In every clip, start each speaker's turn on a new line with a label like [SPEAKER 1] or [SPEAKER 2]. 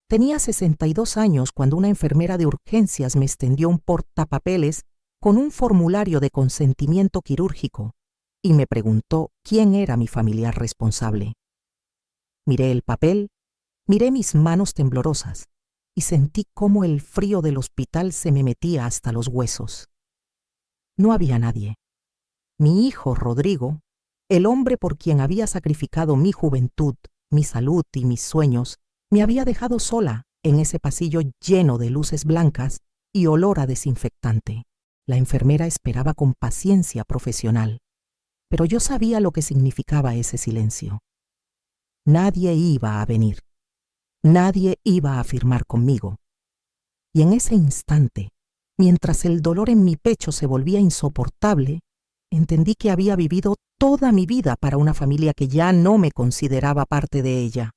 [SPEAKER 1] Tenía 62 años cuando una enfermera de urgencias me extendió un portapapeles con un formulario de consentimiento quirúrgico y me preguntó quién era mi familiar responsable. Miré el papel, miré mis manos temblorosas y sentí cómo el frío del hospital se me metía hasta los huesos. No había nadie. Mi hijo Rodrigo, el hombre por quien había sacrificado mi juventud, mi salud y mis sueños, me había dejado sola en ese pasillo lleno de luces blancas y olor a desinfectante. La enfermera esperaba con paciencia profesional, pero yo sabía lo que significaba ese silencio. Nadie iba a venir. Nadie iba a firmar conmigo. Y en ese instante, mientras el dolor en mi pecho se volvía insoportable, entendí que había vivido toda mi vida para una familia que ya no me consideraba parte de ella.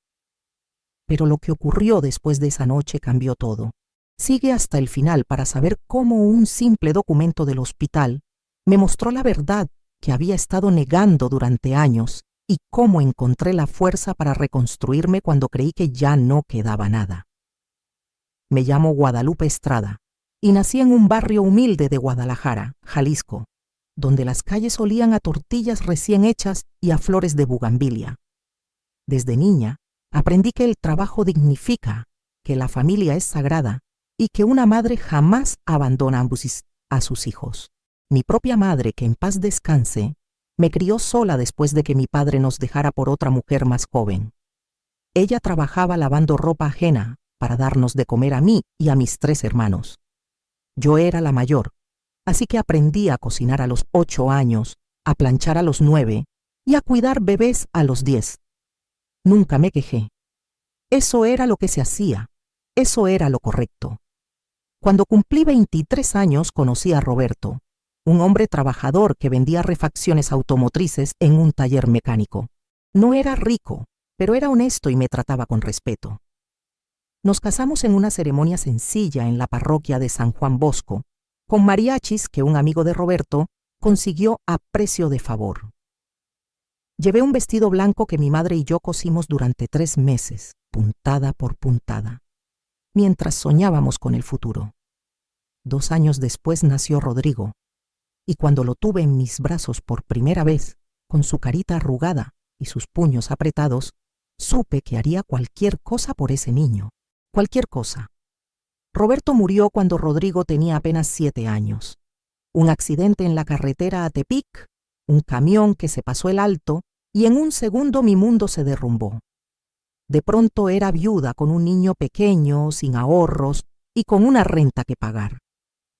[SPEAKER 1] Pero lo que ocurrió después de esa noche cambió todo. Sigue hasta el final para saber cómo un simple documento del hospital me mostró la verdad que había estado negando durante años y cómo encontré la fuerza para reconstruirme cuando creí que ya no quedaba nada. Me llamo Guadalupe Estrada y nací en un barrio humilde de Guadalajara, Jalisco, donde las calles olían a tortillas recién hechas y a flores de bugambilia. Desde niña, aprendí que el trabajo dignifica, que la familia es sagrada y que una madre jamás abandona a sus hijos. Mi propia madre, que en paz descanse, me crió sola después de que mi padre nos dejara por otra mujer más joven. Ella trabajaba lavando ropa ajena para darnos de comer a mí y a mis 3 hermanos. Yo era la mayor, así que aprendí a cocinar a los 8 años, a planchar a los 9 y a cuidar bebés a los 10. Nunca me quejé. Eso era lo que se hacía, eso era lo correcto. Cuando cumplí 23 años conocí a Roberto, un hombre trabajador que vendía refacciones automotrices en un taller mecánico. No era rico, pero era honesto y me trataba con respeto. Nos casamos en una ceremonia sencilla en la parroquia de San Juan Bosco, con mariachis que un amigo de Roberto consiguió a precio de favor. Llevé un vestido blanco que mi madre y yo cosimos durante 3 meses, puntada por puntada, mientras soñábamos con el futuro. 2 años después nació Rodrigo, y cuando lo tuve en mis brazos por primera vez, con su carita arrugada y sus puños apretados, supe que haría cualquier cosa por ese niño. Cualquier cosa. Roberto murió cuando Rodrigo tenía apenas 7 años. Un accidente en la carretera a Tepic, un camión que se pasó el alto, y en un segundo mi mundo se derrumbó. De pronto era viuda con un niño pequeño, sin ahorros y con una renta que pagar.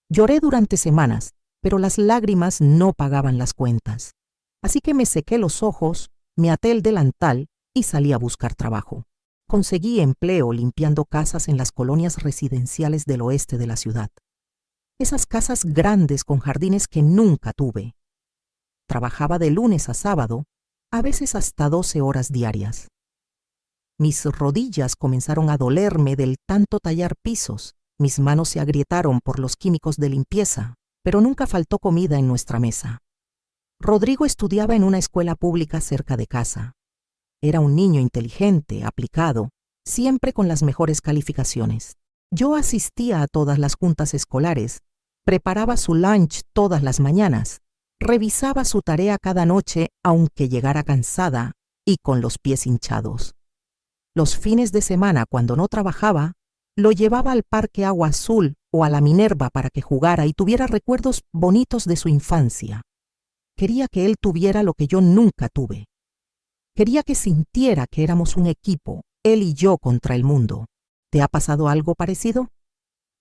[SPEAKER 1] Lloré durante semanas, pero las lágrimas no pagaban las cuentas. Así que me sequé los ojos, me até el delantal y salí a buscar trabajo. Conseguí empleo limpiando casas en las colonias residenciales del oeste de la ciudad. Esas casas grandes con jardines que nunca tuve. Trabajaba de lunes a sábado, a veces hasta 12 horas diarias. Mis rodillas comenzaron a dolerme del tanto tallar pisos, mis manos se agrietaron por los químicos de limpieza, pero nunca faltó comida en nuestra mesa. Rodrigo estudiaba en una escuela pública cerca de casa. Era un niño inteligente, aplicado, siempre con las mejores calificaciones. Yo asistía a todas las juntas escolares, preparaba su lunch todas las mañanas, revisaba su tarea cada noche aunque llegara cansada y con los pies hinchados. Los fines de semana, cuando no trabajaba, lo llevaba al Parque Agua Azul o a la Minerva para que jugara y tuviera recuerdos bonitos de su infancia. Quería que él tuviera lo que yo nunca tuve. Quería que sintiera que éramos un equipo, él y yo contra el mundo. ¿Te ha pasado algo parecido?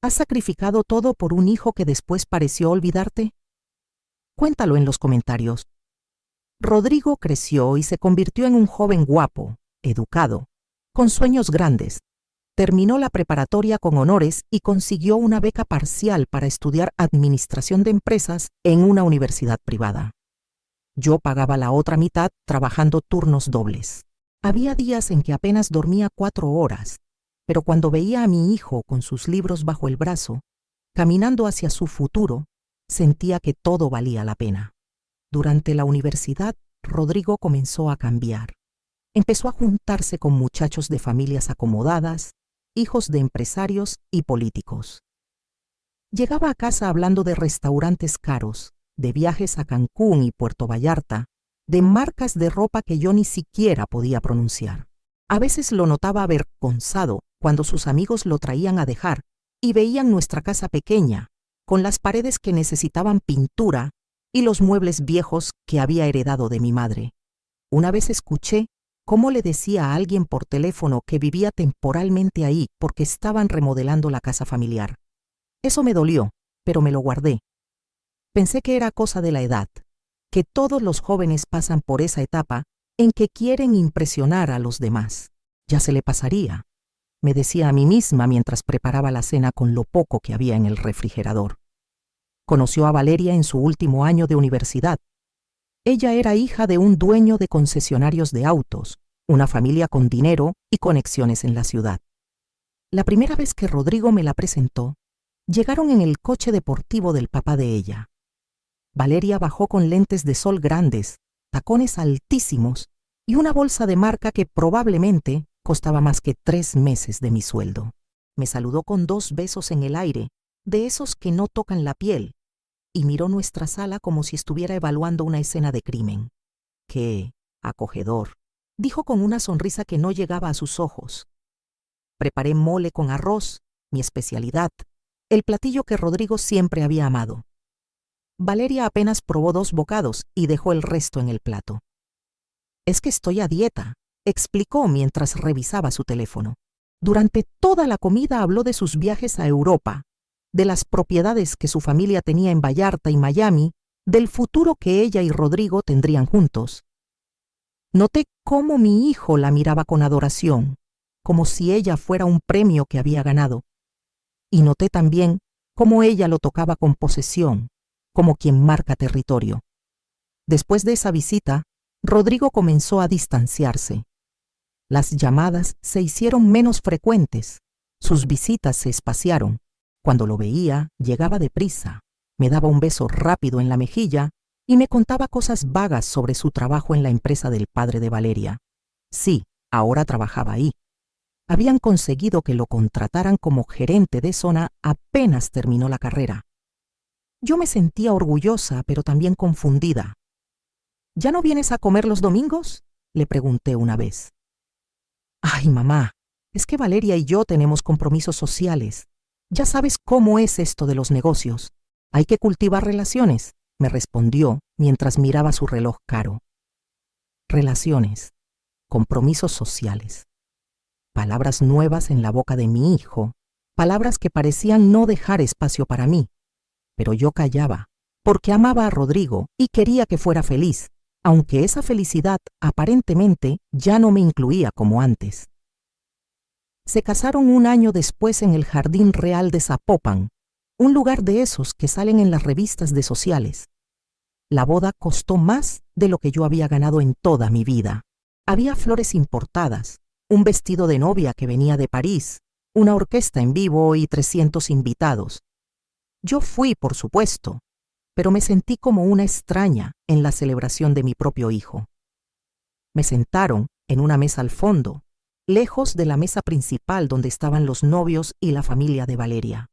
[SPEAKER 1] ¿Has sacrificado todo por un hijo que después pareció olvidarte? Cuéntalo en los comentarios. Rodrigo creció y se convirtió en un joven guapo, educado, con sueños grandes. Terminó la preparatoria con honores y consiguió una beca parcial para estudiar administración de empresas en una universidad privada. Yo pagaba la otra mitad trabajando turnos dobles. Había días en que apenas dormía 4 horas, pero cuando veía a mi hijo con sus libros bajo el brazo, caminando hacia su futuro, sentía que todo valía la pena. Durante la universidad, Rodrigo comenzó a cambiar. Empezó a juntarse con muchachos de familias acomodadas, hijos de empresarios y políticos. Llegaba a casa hablando de restaurantes caros, de viajes a Cancún y Puerto Vallarta, de marcas de ropa que yo ni siquiera podía pronunciar. A veces lo notaba avergonzado cuando sus amigos lo traían a dejar y veían nuestra casa pequeña, con las paredes que necesitaban pintura y los muebles viejos que había heredado de mi madre. Una vez escuché cómo le decía a alguien por teléfono que vivía temporalmente ahí porque estaban remodelando la casa familiar. Eso me dolió, pero me lo guardé. Pensé que era cosa de la edad, que todos los jóvenes pasan por esa etapa en que quieren impresionar a los demás. Ya se le pasaría, me decía a mí misma mientras preparaba la cena con lo poco que había en el refrigerador. Conoció a Valeria en su último año de universidad. Ella era hija de un dueño de concesionarios de autos, una familia con dinero y conexiones en la ciudad. La primera vez que Rodrigo me la presentó, llegaron en el coche deportivo del papá de ella. Valeria bajó con lentes de sol grandes, tacones altísimos y una bolsa de marca que probablemente costaba más que 3 meses de mi sueldo. Me saludó con 2 besos en el aire, de esos que no tocan la piel, y miró nuestra sala como si estuviera evaluando una escena de crimen. ¡Qué acogedor!, dijo con una sonrisa que no llegaba a sus ojos. Preparé mole con arroz, mi especialidad, el platillo que Rodrigo siempre había amado. Valeria apenas probó 2 bocados y dejó el resto en el plato. «Es que estoy a dieta», explicó mientras revisaba su teléfono. Durante toda la comida habló de sus viajes a Europa, de las propiedades que su familia tenía en Vallarta y Miami, del futuro que ella y Rodrigo tendrían juntos. Noté cómo mi hijo la miraba con adoración, como si ella fuera un premio que había ganado. Y noté también cómo ella lo tocaba con posesión, como quien marca territorio. Después de esa visita, Rodrigo comenzó a distanciarse. Las llamadas se hicieron menos frecuentes, sus visitas se espaciaron. Cuando lo veía, llegaba deprisa, me daba un beso rápido en la mejilla y me contaba cosas vagas sobre su trabajo en la empresa del padre de Valeria. Sí, ahora trabajaba ahí. Habían conseguido que lo contrataran como gerente de zona apenas terminó la carrera. Yo me sentía orgullosa, pero también confundida. ¿Ya no vienes a comer los domingos?, le pregunté una vez. «Ay, mamá, es que Valeria y yo tenemos compromisos sociales. Ya sabes cómo es esto de los negocios. Hay que cultivar relaciones», me respondió mientras miraba su reloj caro. Relaciones, compromisos sociales. Palabras nuevas en la boca de mi hijo, palabras que parecían no dejar espacio para mí. Pero yo callaba, porque amaba a Rodrigo y quería que fuera feliz, aunque esa felicidad aparentemente ya no me incluía como antes. Se casaron un año después en el Jardín Real de Zapopan, un lugar de esos que salen en las revistas de sociales. La boda costó más de lo que yo había ganado en toda mi vida. Había flores importadas, un vestido de novia que venía de París, una orquesta en vivo y 300 invitados. Yo fui, por supuesto, pero me sentí como una extraña en la celebración de mi propio hijo. Me sentaron en una mesa al fondo, lejos de la mesa principal donde estaban los novios y la familia de Valeria.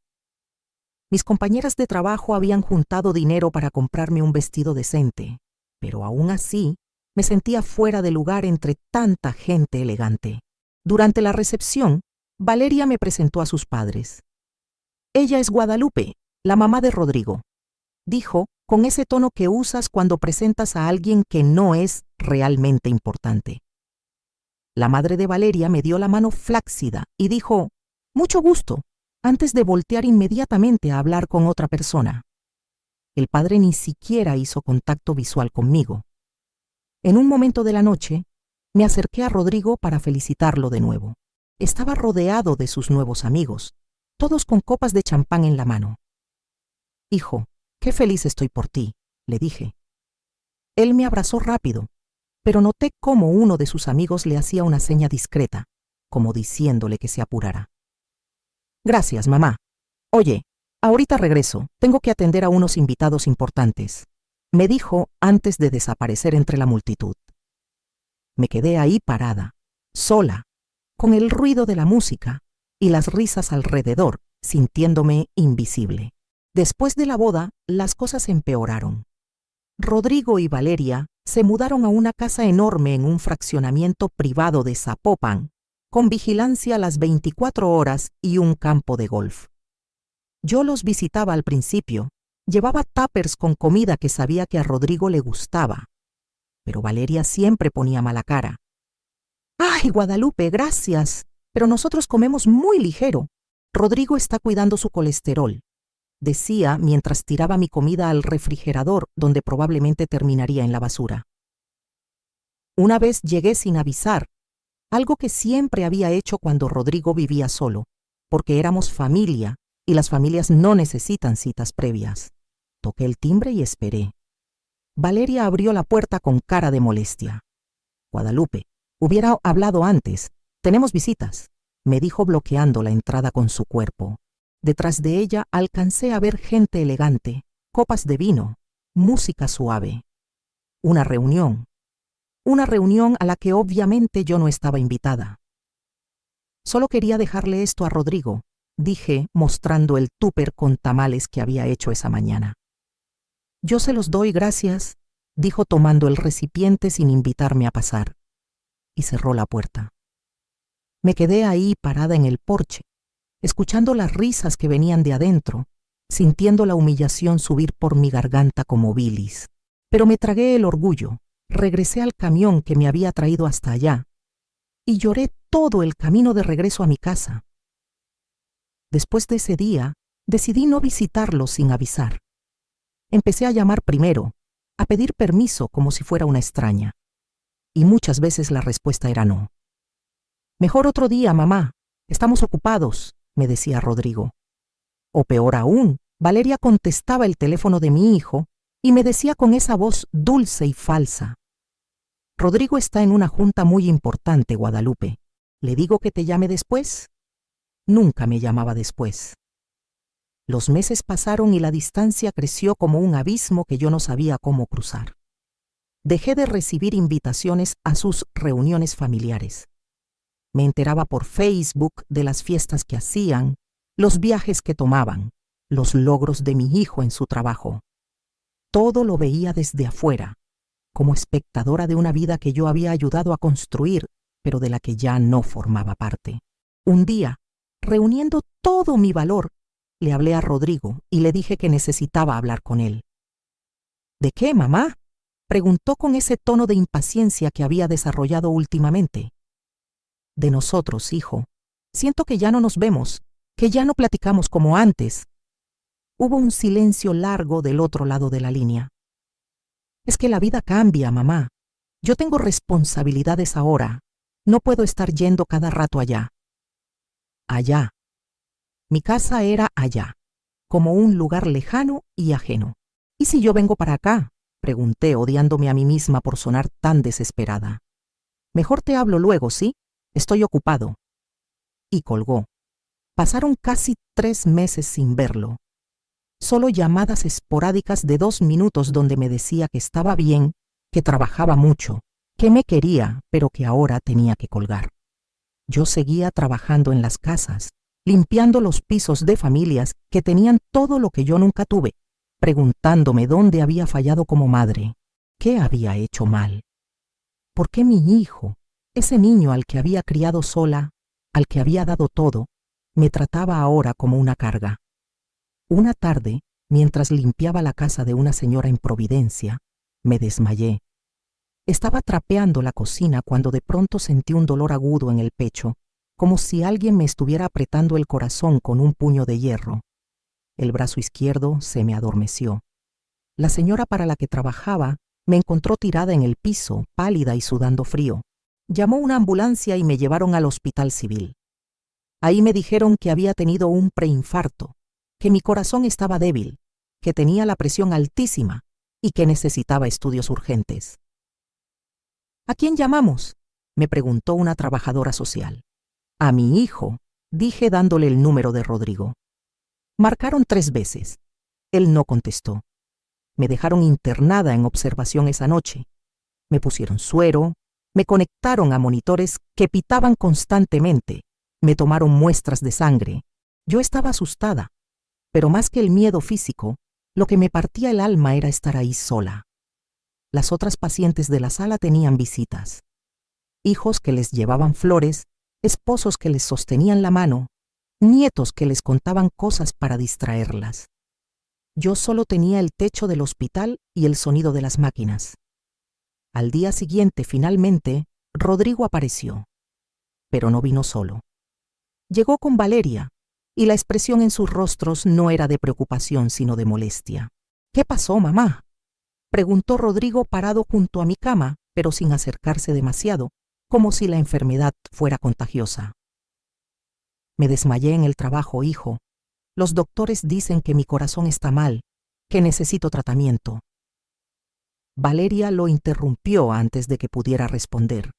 [SPEAKER 1] Mis compañeras de trabajo habían juntado dinero para comprarme un vestido decente, pero aún así me sentía fuera de lugar entre tanta gente elegante. Durante la recepción, Valeria me presentó a sus padres. «Ella es Guadalupe, la mamá de Rodrigo», dijo con ese tono que usas cuando presentas a alguien que no es realmente importante. La madre de Valeria me dio la mano flácida y dijo, «Mucho gusto», antes de voltear inmediatamente a hablar con otra persona. El padre ni siquiera hizo contacto visual conmigo. En un momento de la noche, me acerqué a Rodrigo para felicitarlo de nuevo. Estaba rodeado de sus nuevos amigos, todos con copas de champán en la mano. «Hijo, qué feliz estoy por ti», le dije. Él me abrazó rápido, pero noté cómo uno de sus amigos le hacía una seña discreta, como diciéndole que se apurara. «Gracias, mamá. Oye, ahorita regreso, tengo que atender a unos invitados importantes», me dijo antes de desaparecer entre la multitud. Me quedé ahí parada, sola, con el ruido de la música, y las risas alrededor, sintiéndome invisible. Después de la boda, las cosas empeoraron. Rodrigo y Valeria se mudaron a una casa enorme en un fraccionamiento privado de Zapopan, con vigilancia las 24 horas y un campo de golf. Yo los visitaba al principio, llevaba tuppers con comida que sabía que a Rodrigo le gustaba, pero Valeria siempre ponía mala cara. ¡Ay, Guadalupe, gracias! Pero nosotros comemos muy ligero. Rodrigo está cuidando su colesterol, decía mientras tiraba mi comida al refrigerador, donde probablemente terminaría en la basura. Una vez llegué sin avisar, algo que siempre había hecho cuando Rodrigo vivía solo, porque éramos familia y las familias no necesitan citas previas. Toqué el timbre y esperé. Valeria abrió la puerta con cara de molestia. Guadalupe, hubiera hablado antes. Tenemos visitas, me dijo bloqueando la entrada con su cuerpo. Detrás de ella alcancé a ver gente elegante, copas de vino, música suave. Una reunión a la que obviamente yo no estaba invitada. Solo quería dejarle esto a Rodrigo, dije mostrando el tupper con tamales que había hecho esa mañana. Yo se los doy, gracias, dijo tomando el recipiente sin invitarme a pasar, y cerró la puerta. Me quedé ahí parada en el porche, escuchando las risas que venían de adentro, sintiendo la humillación subir por mi garganta como bilis. Pero me tragué el orgullo, regresé al camión que me había traído hasta allá, y lloré todo el camino de regreso a mi casa. Después de ese día, decidí no visitarlo sin avisar. Empecé a llamar primero, a pedir permiso como si fuera una extraña, y muchas veces la respuesta era no. Mejor otro día, mamá, estamos ocupados, me decía Rodrigo. O peor aún, Valeria contestaba el teléfono de mi hijo y me decía con esa voz dulce y falsa: Rodrigo está en una junta muy importante, Guadalupe. ¿Le digo que te llame después? Nunca me llamaba después. Los meses pasaron y la distancia creció como un abismo que yo no sabía cómo cruzar. Dejé de recibir invitaciones a sus reuniones familiares. Me enteraba por Facebook de las fiestas que hacían, los viajes que tomaban, los logros de mi hijo en su trabajo. Todo lo veía desde afuera, como espectadora de una vida que yo había ayudado a construir, pero de la que ya no formaba parte. Un día, reuniendo todo mi valor, le hablé a Rodrigo y le dije que necesitaba hablar con él. ¿De qué, mamá?, preguntó con ese tono de impaciencia que había desarrollado últimamente. De nosotros, hijo. Siento que ya no nos vemos, que ya no platicamos como antes. Hubo un silencio largo del otro lado de la línea. Es que la vida cambia, mamá. Yo tengo responsabilidades ahora. No puedo estar yendo cada rato allá. Allá. Mi casa era allá, como un lugar lejano y ajeno. ¿Y si yo vengo para acá?, pregunté, odiándome a mí misma por sonar tan desesperada. Mejor te hablo luego, ¿sí? Estoy ocupado. Y colgó. Pasaron casi 3 meses sin verlo. Solo llamadas esporádicas de 2 minutos donde me decía que estaba bien, que trabajaba mucho, que me quería, pero que ahora tenía que colgar. Yo seguía trabajando en las casas, limpiando los pisos de familias que tenían todo lo que yo nunca tuve, preguntándome dónde había fallado como madre, qué había hecho mal. ¿Por qué mi hijo, ese niño al que había criado sola, al que había dado todo, me trataba ahora como una carga? Una tarde, mientras limpiaba la casa de una señora en Providencia, me desmayé. Estaba trapeando la cocina cuando de pronto sentí un dolor agudo en el pecho, como si alguien me estuviera apretando el corazón con un puño de hierro. El brazo izquierdo se me adormeció. La señora para la que trabajaba me encontró tirada en el piso, pálida y sudando frío. Llamó una ambulancia y me llevaron al hospital civil. Ahí me dijeron que había tenido un preinfarto, que mi corazón estaba débil, que tenía la presión altísima y que necesitaba estudios urgentes. ¿A quién llamamos?, me preguntó una trabajadora social. A mi hijo, dije dándole el número de Rodrigo. Marcaron 3 veces. Él no contestó. Me dejaron internada en observación esa noche. Me pusieron suero, me conectaron a monitores que pitaban constantemente, Me tomaron muestras de sangre. Yo estaba asustada, pero más que el miedo físico, lo que me partía el alma era estar ahí sola. Las otras pacientes de la sala tenían visitas. Hijos que les llevaban flores, esposos que les sostenían la mano, nietos que les contaban cosas para distraerlas. Yo solo tenía el techo del hospital y el sonido de las máquinas. Al día siguiente, finalmente, Rodrigo apareció, pero no vino solo. Llegó con Valeria, y la expresión en sus rostros no era de preocupación, sino de molestia. «¿Qué pasó, mamá?», preguntó Rodrigo parado junto a mi cama, pero sin acercarse demasiado, como si la enfermedad fuera contagiosa. «Me desmayé en el trabajo, hijo. Los doctores dicen que mi corazón está mal, que necesito tratamiento». Valeria lo interrumpió antes de que pudiera responder.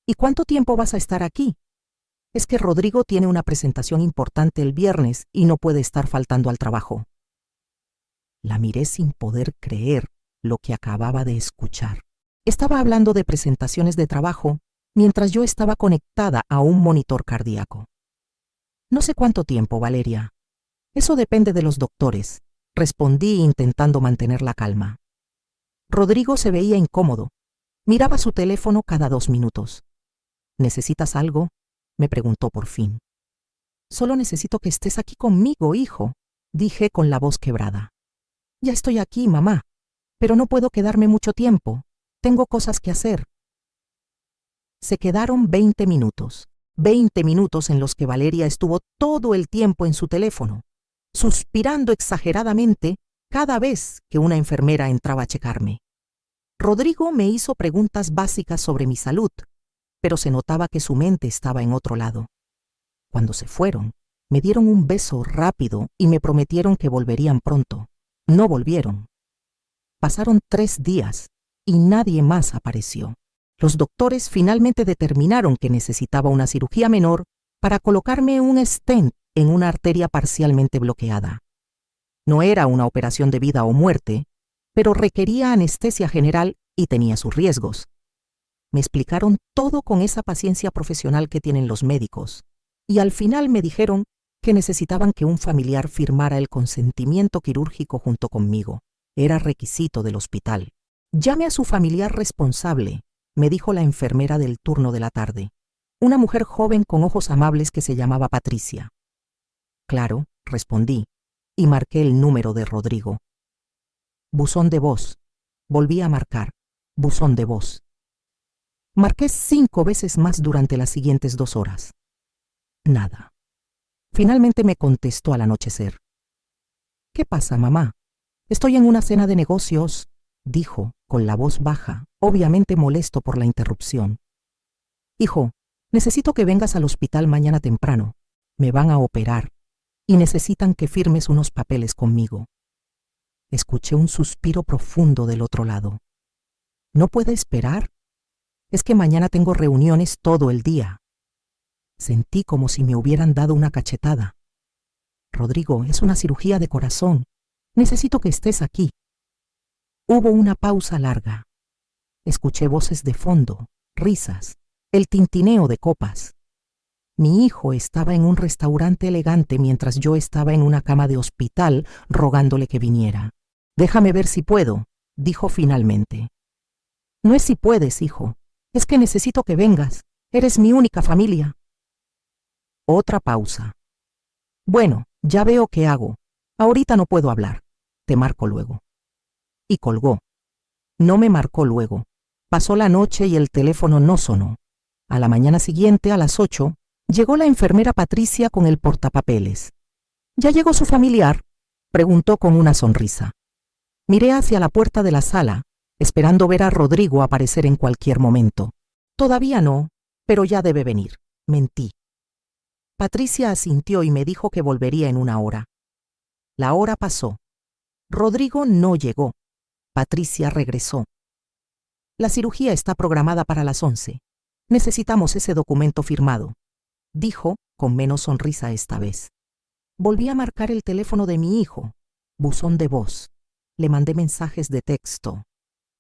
[SPEAKER 1] «¿Y cuánto tiempo vas a estar aquí? Es que Rodrigo tiene una presentación importante el viernes y no puede estar faltando al trabajo». La miré sin poder creer lo que acababa de escuchar. Estaba hablando de presentaciones de trabajo mientras yo estaba conectada a un monitor cardíaco. «No sé cuánto tiempo, Valeria. Eso depende de los doctores», respondí intentando mantener la calma. Rodrigo se veía incómodo. Miraba su teléfono cada 2 minutos. «¿Necesitas algo?», me preguntó por fin. «Solo necesito que estés aquí conmigo, hijo», dije con la voz quebrada. «Ya estoy aquí, mamá, pero no puedo quedarme mucho tiempo. Tengo cosas que hacer». Se quedaron 20 minutos. 20 minutos en los que Valeria estuvo todo el tiempo en su teléfono, suspirando exageradamente cada vez que una enfermera entraba a checarme. Rodrigo me hizo preguntas básicas sobre mi salud, pero se notaba que su mente estaba en otro lado. Cuando se fueron, me dieron un beso rápido y me prometieron que volverían pronto. No volvieron. Pasaron 3 días y nadie más apareció. Los doctores finalmente determinaron que necesitaba una cirugía menor para colocarme un stent en una arteria parcialmente bloqueada. No era una operación de vida o muerte, pero requería anestesia general y tenía sus riesgos. Me explicaron todo con esa paciencia profesional que tienen los médicos, y al final me dijeron que necesitaban que un familiar firmara el consentimiento quirúrgico junto conmigo. Era requisito del hospital. «Llame a su familiar responsable», me dijo la enfermera del turno de la tarde, una mujer joven con ojos amables que se llamaba Patricia. «Claro», respondí, y marqué el número de Rodrigo. Buzón de voz. Volví a marcar. Buzón de voz. Marqué 5 veces más durante las siguientes 2 horas. Nada. Finalmente me contestó al anochecer. «¿Qué pasa, mamá? Estoy en una cena de negocios», dijo, con la voz baja, obviamente molesto por la interrupción. «Hijo, necesito que vengas al hospital mañana temprano. Me van a operar y necesitan que firmes unos papeles conmigo». Escuché un suspiro profundo del otro lado. «¿No puede esperar? Es que mañana tengo reuniones todo el día». Sentí como si me hubieran dado una cachetada. «Rodrigo, es una cirugía de corazón. Necesito que estés aquí». Hubo una pausa larga. Escuché voces de fondo, risas, el tintineo de copas. Mi hijo estaba en un restaurante elegante mientras yo estaba en una cama de hospital rogándole que viniera. «Déjame ver si puedo», dijo finalmente. «No es si puedes, hijo. Es que necesito que vengas. Eres mi única familia». Otra pausa. «Bueno, ya veo qué hago. Ahorita no puedo hablar. Te marco luego». Y colgó. No me marcó luego. Pasó la noche y el teléfono no sonó. A la mañana siguiente, a las 8, llegó la enfermera Patricia con el portapapeles. «¿Ya llegó su familiar?», preguntó con una sonrisa. Miré hacia la puerta de la sala, esperando ver a Rodrigo aparecer en cualquier momento. «Todavía no, pero ya debe venir», mentí. Patricia asintió y me dijo que volvería en 1 hora. La hora pasó. Rodrigo no llegó. Patricia regresó. «La cirugía está programada para las 11. Necesitamos ese documento firmado», dijo con menos sonrisa esta vez. Volví a marcar el teléfono de mi hijo. Buzón de voz. Le mandé mensajes de texto.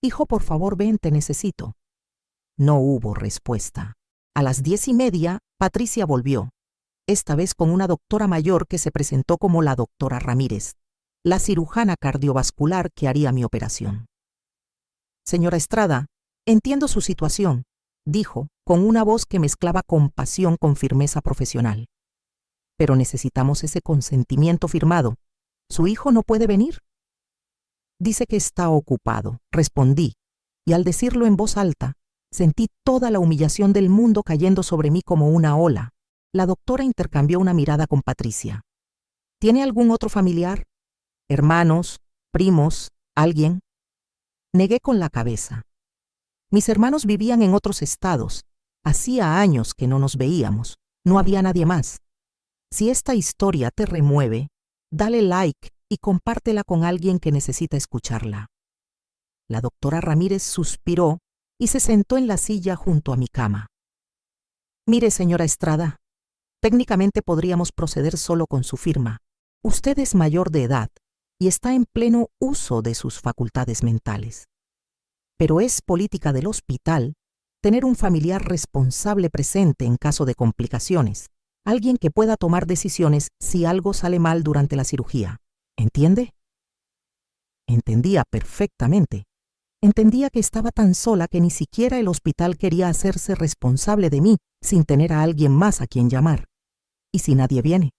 [SPEAKER 1] «Hijo, por favor, ven, te necesito». No hubo respuesta. A las 10:30, Patricia volvió, esta vez con una doctora mayor que se presentó como la doctora Ramírez, la cirujana cardiovascular que haría mi operación. Señora Estrada, entiendo su situación, dijo, con una voz que mezclaba compasión con firmeza profesional. Pero necesitamos ese consentimiento firmado. ¿Su hijo no puede venir? Dice que está ocupado, respondí, y al decirlo en voz alta, sentí toda la humillación del mundo cayendo sobre mí como una ola. La doctora intercambió una mirada con Patricia. ¿Tiene algún otro familiar? ¿Hermanos? ¿Primos? ¿Alguien? Negué con la cabeza. Mis hermanos vivían en otros estados. Hacía años que no nos veíamos. No había nadie más. Si esta historia te remueve, dale like y compártela con alguien que necesita escucharla. La doctora Ramírez suspiró y se sentó en la silla junto a mi cama. Mire, señora Estrada, técnicamente podríamos proceder solo con su firma. Usted es mayor de edad y está en pleno uso de sus facultades mentales. Pero es política del hospital tener un familiar responsable presente en caso de complicaciones, alguien que pueda tomar decisiones si algo sale mal durante la cirugía. ¿Entiende? Entendía perfectamente. Entendía que estaba tan sola que ni siquiera el hospital quería hacerse responsable de mí sin tener a alguien más a quien llamar. ¿Y si nadie viene?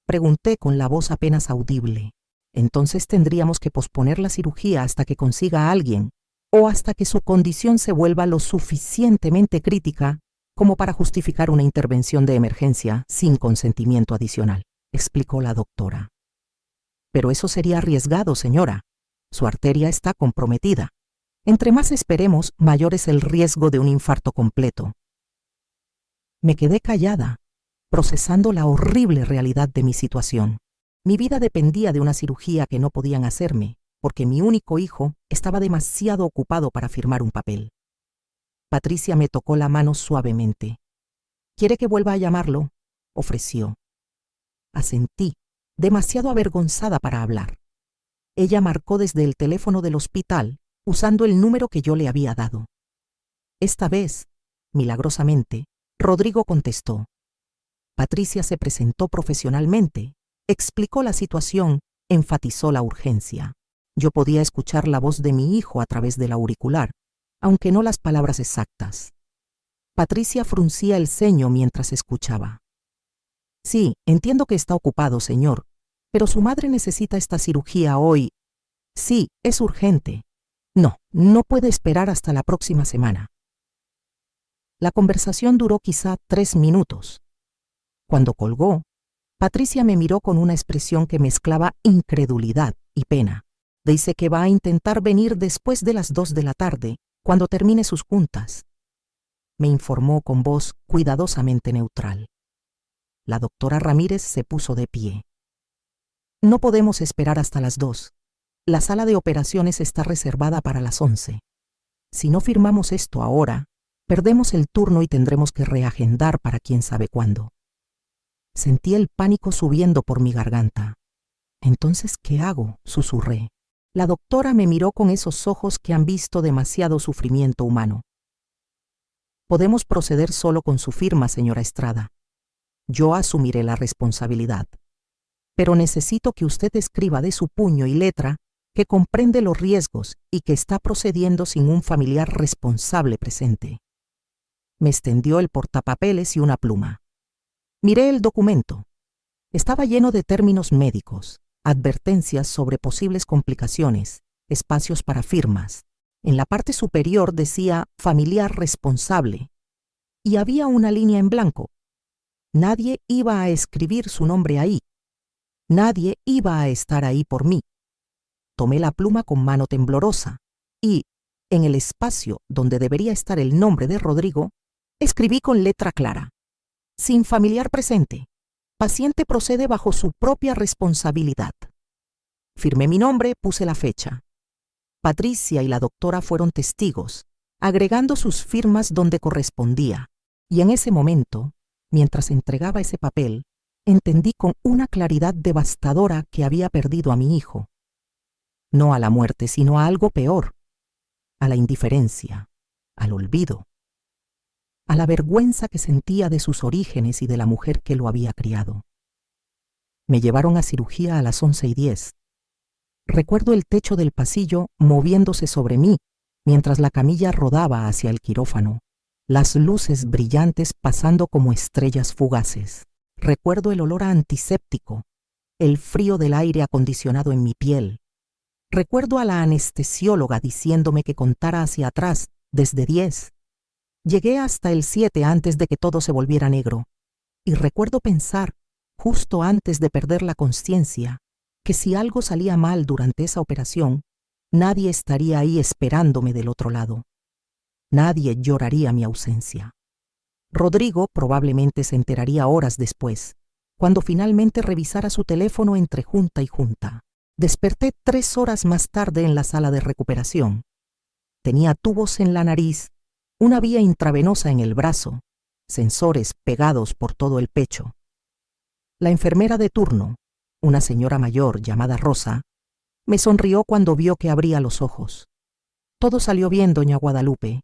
[SPEAKER 1] Pregunté con la voz apenas audible. Entonces tendríamos que posponer la cirugía hasta que consiga a alguien o hasta que su condición se vuelva lo suficientemente crítica como para justificar una intervención de emergencia sin consentimiento adicional, explicó la doctora. Pero eso sería arriesgado, señora. Su arteria está comprometida. Entre más esperemos, mayor es el riesgo de un infarto completo. Me quedé callada, procesando la horrible realidad de mi situación. Mi vida dependía de una cirugía que no podían hacerme, porque mi único hijo estaba demasiado ocupado para firmar un papel. Patricia me tocó la mano suavemente. ¿Quiere que vuelva a llamarlo?, ofreció. Asentí, demasiado avergonzada para hablar. Ella marcó desde el teléfono del hospital, usando el número que yo le había dado. Esta vez, milagrosamente, Rodrigo contestó. Patricia se presentó profesionalmente, explicó la situación, enfatizó la urgencia. Yo podía escuchar la voz de mi hijo a través del auricular, aunque no las palabras exactas. Patricia fruncía el ceño mientras escuchaba. Sí, entiendo que está ocupado, señor, pero su madre necesita esta cirugía hoy. Sí, es urgente. No puede esperar hasta la próxima semana. La conversación duró quizá 3 minutos. Cuando colgó, Patricia me miró con una expresión que mezclaba incredulidad y pena. Dice que va a intentar venir después de las 2 de la tarde, cuando termine sus juntas. Me informó con voz cuidadosamente neutral. La doctora Ramírez se puso de pie. No podemos esperar hasta las 2. La sala de operaciones está reservada para las 11. Si no firmamos esto ahora, perdemos el turno y tendremos que reagendar para quién sabe cuándo. Sentí el pánico subiendo por mi garganta. ¿Entonces qué hago?, susurré. La doctora me miró con esos ojos que han visto demasiado sufrimiento humano. Podemos proceder solo con su firma, señora Estrada. Yo asumiré la responsabilidad. Pero necesito que usted escriba de su puño y letra que comprende los riesgos y que está procediendo sin un familiar responsable presente. Me extendió el portapapeles y una pluma. Miré el documento. Estaba lleno de términos médicos, advertencias sobre posibles complicaciones, espacios para firmas. En la parte superior decía familiar responsable y había una línea en blanco. Nadie iba a escribir su nombre ahí. Nadie iba a estar ahí por mí. Tomé la pluma con mano temblorosa y, en el espacio donde debería estar el nombre de Rodrigo, escribí con letra clara. Sin familiar presente. Paciente procede bajo su propia responsabilidad. Firmé mi nombre, puse la fecha. Patricia y la doctora fueron testigos, agregando sus firmas donde correspondía, y en ese momento, mientras entregaba ese papel, entendí con una claridad devastadora que había perdido a mi hijo. No a la muerte, sino a algo peor, a la indiferencia, al olvido. a la vergüenza que sentía de sus orígenes y de la mujer que lo había criado. Me llevaron a cirugía a las 11:10. Recuerdo el techo del pasillo moviéndose sobre mí mientras la camilla rodaba hacia el quirófano, las luces brillantes pasando como estrellas fugaces. Recuerdo el olor a antiséptico, el frío del aire acondicionado en mi piel. Recuerdo a la anestesióloga diciéndome que contara hacia atrás, desde 10. Llegué hasta el 7 antes de que todo se volviera negro. Y recuerdo pensar, justo antes de perder la conciencia, que si algo salía mal durante esa operación, nadie estaría ahí esperándome del otro lado. Nadie lloraría mi ausencia. Rodrigo probablemente se enteraría horas después, cuando finalmente revisara su teléfono entre junta y junta. Desperté 3 horas más tarde en la sala de recuperación. Tenía tubos en la nariz, una vía intravenosa en el brazo, sensores pegados por todo el pecho. La enfermera de turno, una señora mayor llamada Rosa, me sonrió cuando vio que abría los ojos. Todo salió bien, doña Guadalupe.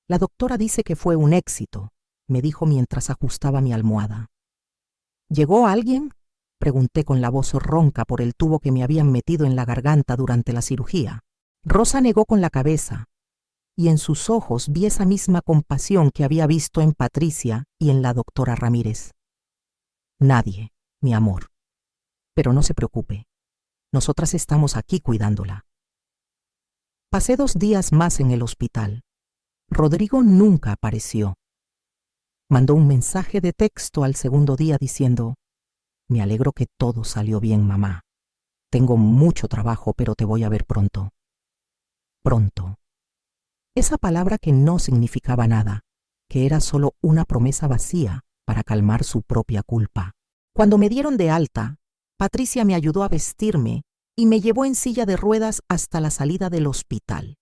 [SPEAKER 1] La doctora dice que fue un éxito, me dijo mientras ajustaba mi almohada. ¿Llegó alguien?, pregunté con la voz ronca por el tubo que me habían metido en la garganta durante la cirugía. Rosa negó con la cabeza, y en sus ojos vi esa misma compasión que había visto en Patricia y en la doctora Ramírez. Nadie, mi amor. Pero no se preocupe, nosotras estamos aquí cuidándola. Pasé 2 días más en el hospital. Rodrigo nunca apareció. Mandó un mensaje de texto al segundo día diciendo: «Me alegro que todo salió bien, mamá. Tengo mucho trabajo, pero te voy a ver pronto». Pronto. Esa palabra que no significaba nada, que era solo una promesa vacía para calmar su propia culpa. Cuando me dieron de alta, Patricia me ayudó a vestirme y me llevó en silla de ruedas hasta la salida del hospital.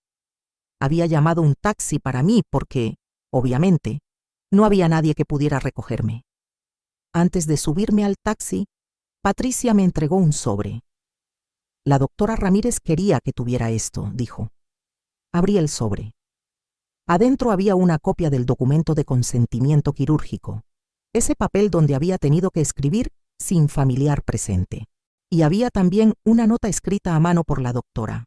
[SPEAKER 1] Había llamado un taxi para mí porque, obviamente, no había nadie que pudiera recogerme. Antes de subirme al taxi, Patricia me entregó un sobre. «La doctora Ramírez quería que tuviera esto», dijo. Abrí el sobre. Adentro había una copia del documento de consentimiento quirúrgico, ese papel donde había tenido que escribir sin familiar presente. Y había también una nota escrita a mano por la doctora.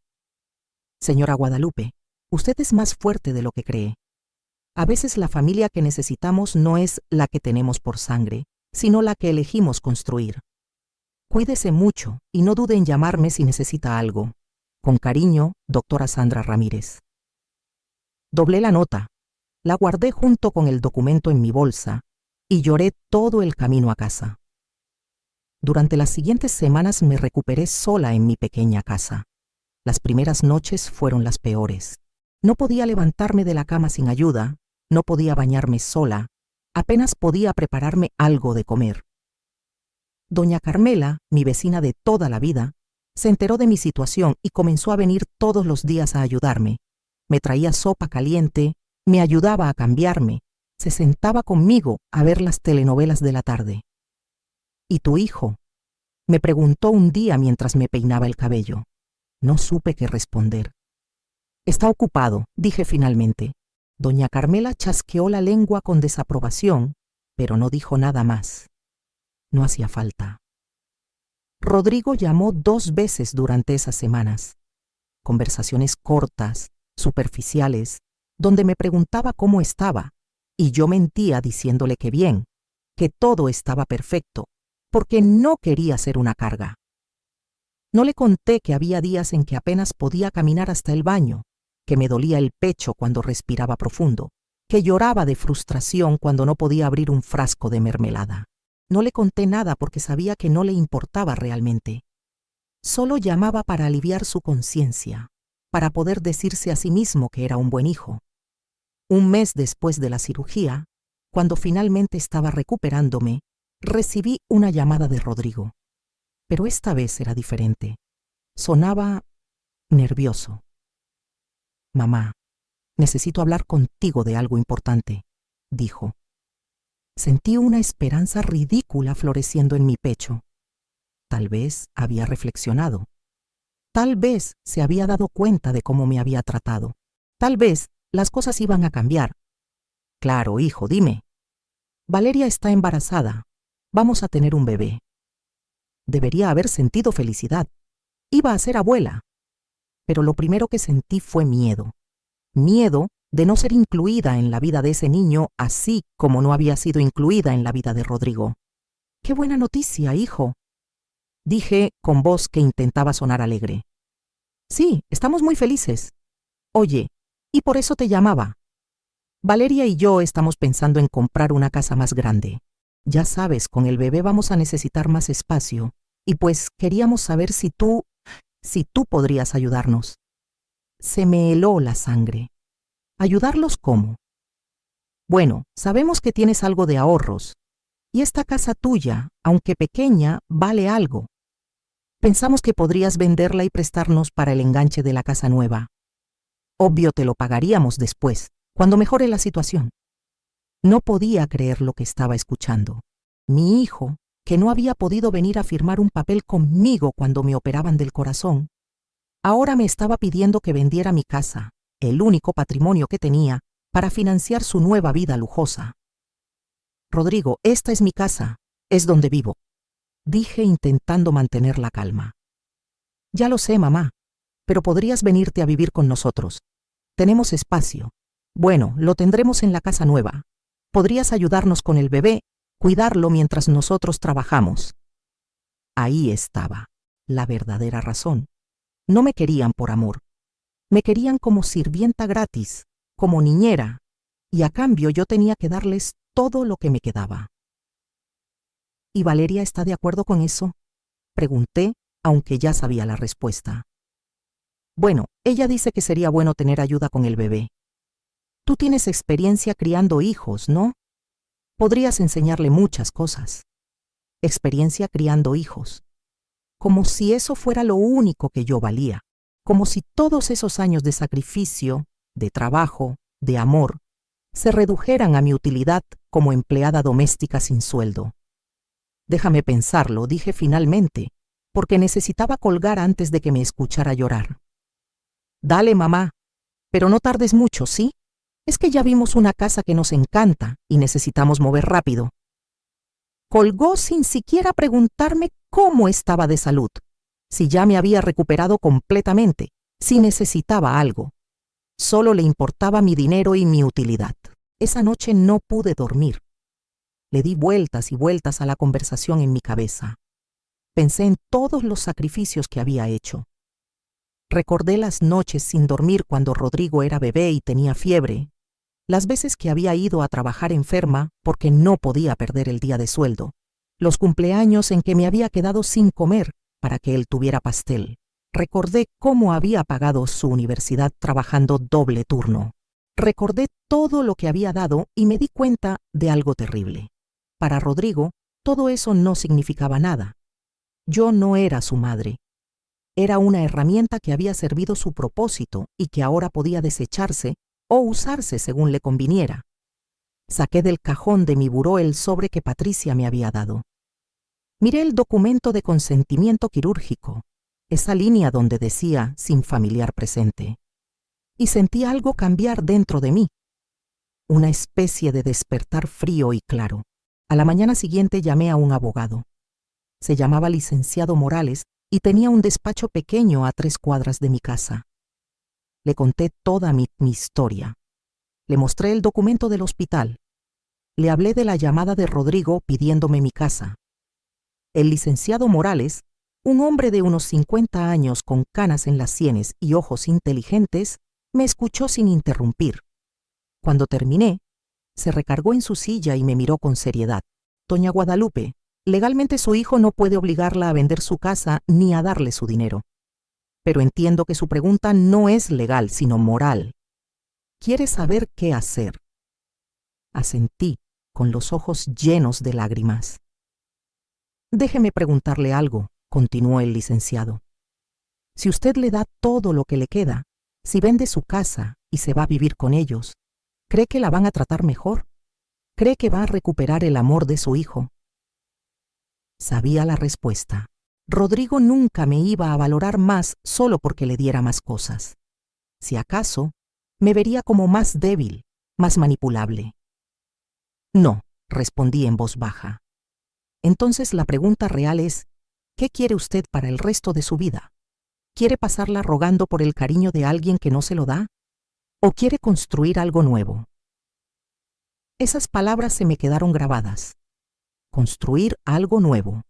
[SPEAKER 1] «Señora Guadalupe, usted es más fuerte de lo que cree. A veces la familia que necesitamos no es la que tenemos por sangre, sino la que elegimos construir. Cuídese mucho y no dude en llamarme si necesita algo. Con cariño, doctora Sandra Ramírez». Doblé la nota, la guardé junto con el documento en mi bolsa y lloré todo el camino a casa. Durante las siguientes semanas me recuperé sola en mi pequeña casa. Las primeras noches fueron las peores. No podía levantarme de la cama sin ayuda, no podía bañarme sola, apenas podía prepararme algo de comer. Doña Carmela, mi vecina de toda la vida, se enteró de mi situación y comenzó a venir todos los días a ayudarme. Me traía sopa caliente, me ayudaba a cambiarme, se sentaba conmigo a ver las telenovelas de la tarde. «¿Y tu hijo?», me preguntó un día mientras me peinaba el cabello. No supe qué responder. «Está ocupado», dije finalmente. Doña Carmela chasqueó la lengua con desaprobación, pero no dijo nada más. No hacía falta. Rodrigo llamó 2 veces durante esas semanas. Conversaciones cortas, superficiales, donde me preguntaba cómo estaba, y yo mentía diciéndole que bien, que todo estaba perfecto, porque no quería ser una carga. No le conté que había días en que apenas podía caminar hasta el baño, que me dolía el pecho cuando respiraba profundo, que lloraba de frustración cuando no podía abrir un frasco de mermelada. No le conté nada porque sabía que no le importaba realmente. Solo llamaba para aliviar su conciencia, para poder decirse a sí mismo que era un buen hijo. Un mes después de la cirugía, cuando finalmente estaba recuperándome, recibí una llamada de Rodrigo. Pero esta vez era diferente. Sonaba nervioso. «Mamá, necesito hablar contigo de algo importante», dijo. Sentí una esperanza ridícula floreciendo en mi pecho. Tal vez había reflexionado. Tal vez se había dado cuenta de cómo me había tratado. Tal vez las cosas iban a cambiar. Claro, hijo, dime. Valeria está embarazada. Vamos a tener un bebé. Debería haber sentido felicidad. Iba a ser abuela. Pero lo primero que sentí fue miedo. Miedo de no ser incluida en la vida de ese niño, así como no había sido incluida en la vida de Rodrigo. ¡Qué buena noticia, hijo!, dije con voz que intentaba sonar alegre. Sí, estamos muy felices. Oye, y por eso te llamaba. Valeria y yo estamos pensando en comprar una casa más grande. Ya sabes, con el bebé vamos a necesitar más espacio, y pues queríamos saber si tú podrías ayudarnos. Se me heló la sangre. ¿Ayudarlos cómo? Bueno, sabemos que tienes algo de ahorros, y esta casa tuya, aunque pequeña, vale algo. Pensamos que podrías venderla y prestarnos para el enganche de la casa nueva. Obvio te lo pagaríamos después, cuando mejore la situación. No podía creer lo que estaba escuchando. Mi hijo, que no había podido venir a firmar un papel conmigo cuando me operaban del corazón, ahora me estaba pidiendo que vendiera mi casa, el único patrimonio que tenía, para financiar su nueva vida lujosa. Rodrigo, esta es mi casa, es donde vivo, dije intentando mantener la calma. Ya lo sé, mamá, pero podrías venirte a vivir con nosotros. Tenemos espacio. Bueno, lo tendremos en la casa nueva. Podrías ayudarnos con el bebé, cuidarlo mientras nosotros trabajamos. Ahí estaba la verdadera razón. No me querían por amor. Me querían como sirvienta gratis, como niñera, y a cambio yo tenía que darles todo lo que me quedaba. ¿Y Valeria está de acuerdo con eso?, pregunté, aunque ya sabía la respuesta. Bueno, ella dice que sería bueno tener ayuda con el bebé. Tú tienes experiencia criando hijos, ¿no? Podrías enseñarle muchas cosas. Experiencia criando hijos. Como si eso fuera lo único que yo valía. Como si todos esos años de sacrificio, de trabajo, de amor, se redujeran a mi utilidad como empleada doméstica sin sueldo. Déjame pensarlo, dije finalmente, porque necesitaba colgar antes de que me escuchara llorar. Dale, mamá, pero no tardes mucho, ¿sí? Es que ya vimos una casa que nos encanta y necesitamos mover rápido. Colgó sin siquiera preguntarme cómo estaba de salud, si ya me había recuperado completamente, si necesitaba algo. Solo le importaba mi dinero y mi utilidad. Esa noche no pude dormir. Le di vueltas y vueltas a la conversación en mi cabeza. Pensé en todos los sacrificios que había hecho. Recordé las noches sin dormir cuando Rodrigo era bebé y tenía fiebre, las veces que había ido a trabajar enferma porque no podía perder el día de sueldo, los cumpleaños en que me había quedado sin comer para que él tuviera pastel. Recordé cómo había pagado su universidad trabajando doble turno. Recordé todo lo que había dado y me di cuenta de algo terrible. Para Rodrigo, todo eso no significaba nada. Yo no era su madre. Era una herramienta que había servido su propósito y que ahora podía desecharse o usarse según le conviniera. Saqué del cajón de mi buró el sobre que Patricia me había dado. Miré el documento de consentimiento quirúrgico, esa línea donde decía sin familiar presente, y sentí algo cambiar dentro de mí, una especie de despertar frío y claro. A la mañana siguiente llamé a un abogado. Se llamaba licenciado Morales y tenía un despacho pequeño a 3 cuadras de mi casa. Le conté toda mi historia. Le mostré el documento del hospital. Le hablé de la llamada de Rodrigo pidiéndome mi casa. El licenciado Morales, un hombre de unos 50 años con canas en las sienes y ojos inteligentes, me escuchó sin interrumpir. Cuando terminé, se recargó en su silla y me miró con seriedad. Doña Guadalupe, legalmente su hijo no puede obligarla a vender su casa ni a darle su dinero. Pero entiendo que su pregunta no es legal, sino moral. Quiere saber qué hacer. Asentí, con los ojos llenos de lágrimas. Déjeme preguntarle algo, continuó el licenciado. Si usted le da todo lo que le queda, si vende su casa y se va a vivir con ellos, ¿cree que la van a tratar mejor? ¿Cree que va a recuperar el amor de su hijo? Sabía la respuesta. Rodrigo nunca me iba a valorar más solo porque le diera más cosas. Si acaso, me vería como más débil, más manipulable. No, respondí en voz baja. Entonces la pregunta real es, ¿qué quiere usted para el resto de su vida? ¿Quiere pasarla rogando por el cariño de alguien que no se lo da? ¿O quiere construir algo nuevo? Esas palabras se me quedaron grabadas. Construir algo nuevo.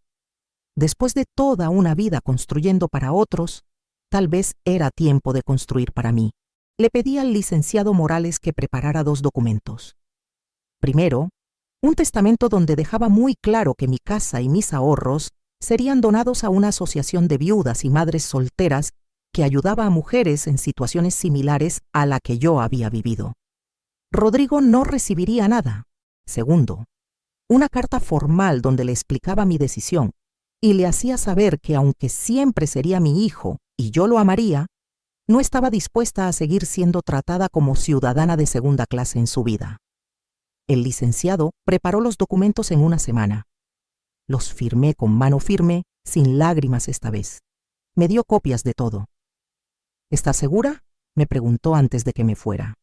[SPEAKER 1] Después de toda una vida construyendo para otros, tal vez era tiempo de construir para mí. Le pedí al licenciado Morales que preparara 2 documentos. Primero, un testamento donde dejaba muy claro que mi casa y mis ahorros serían donados a una asociación de viudas y madres solteras que ayudaba a mujeres en situaciones similares a la que yo había vivido. Rodrigo no recibiría nada. Segundo, una carta formal donde le explicaba mi decisión y le hacía saber que aunque siempre sería mi hijo y yo lo amaría, no estaba dispuesta a seguir siendo tratada como ciudadana de segunda clase en su vida. El licenciado preparó los documentos en una semana. Los firmé con mano firme, sin lágrimas esta vez. Me dio copias de todo. ¿Estás segura?, me preguntó antes de que me fuera.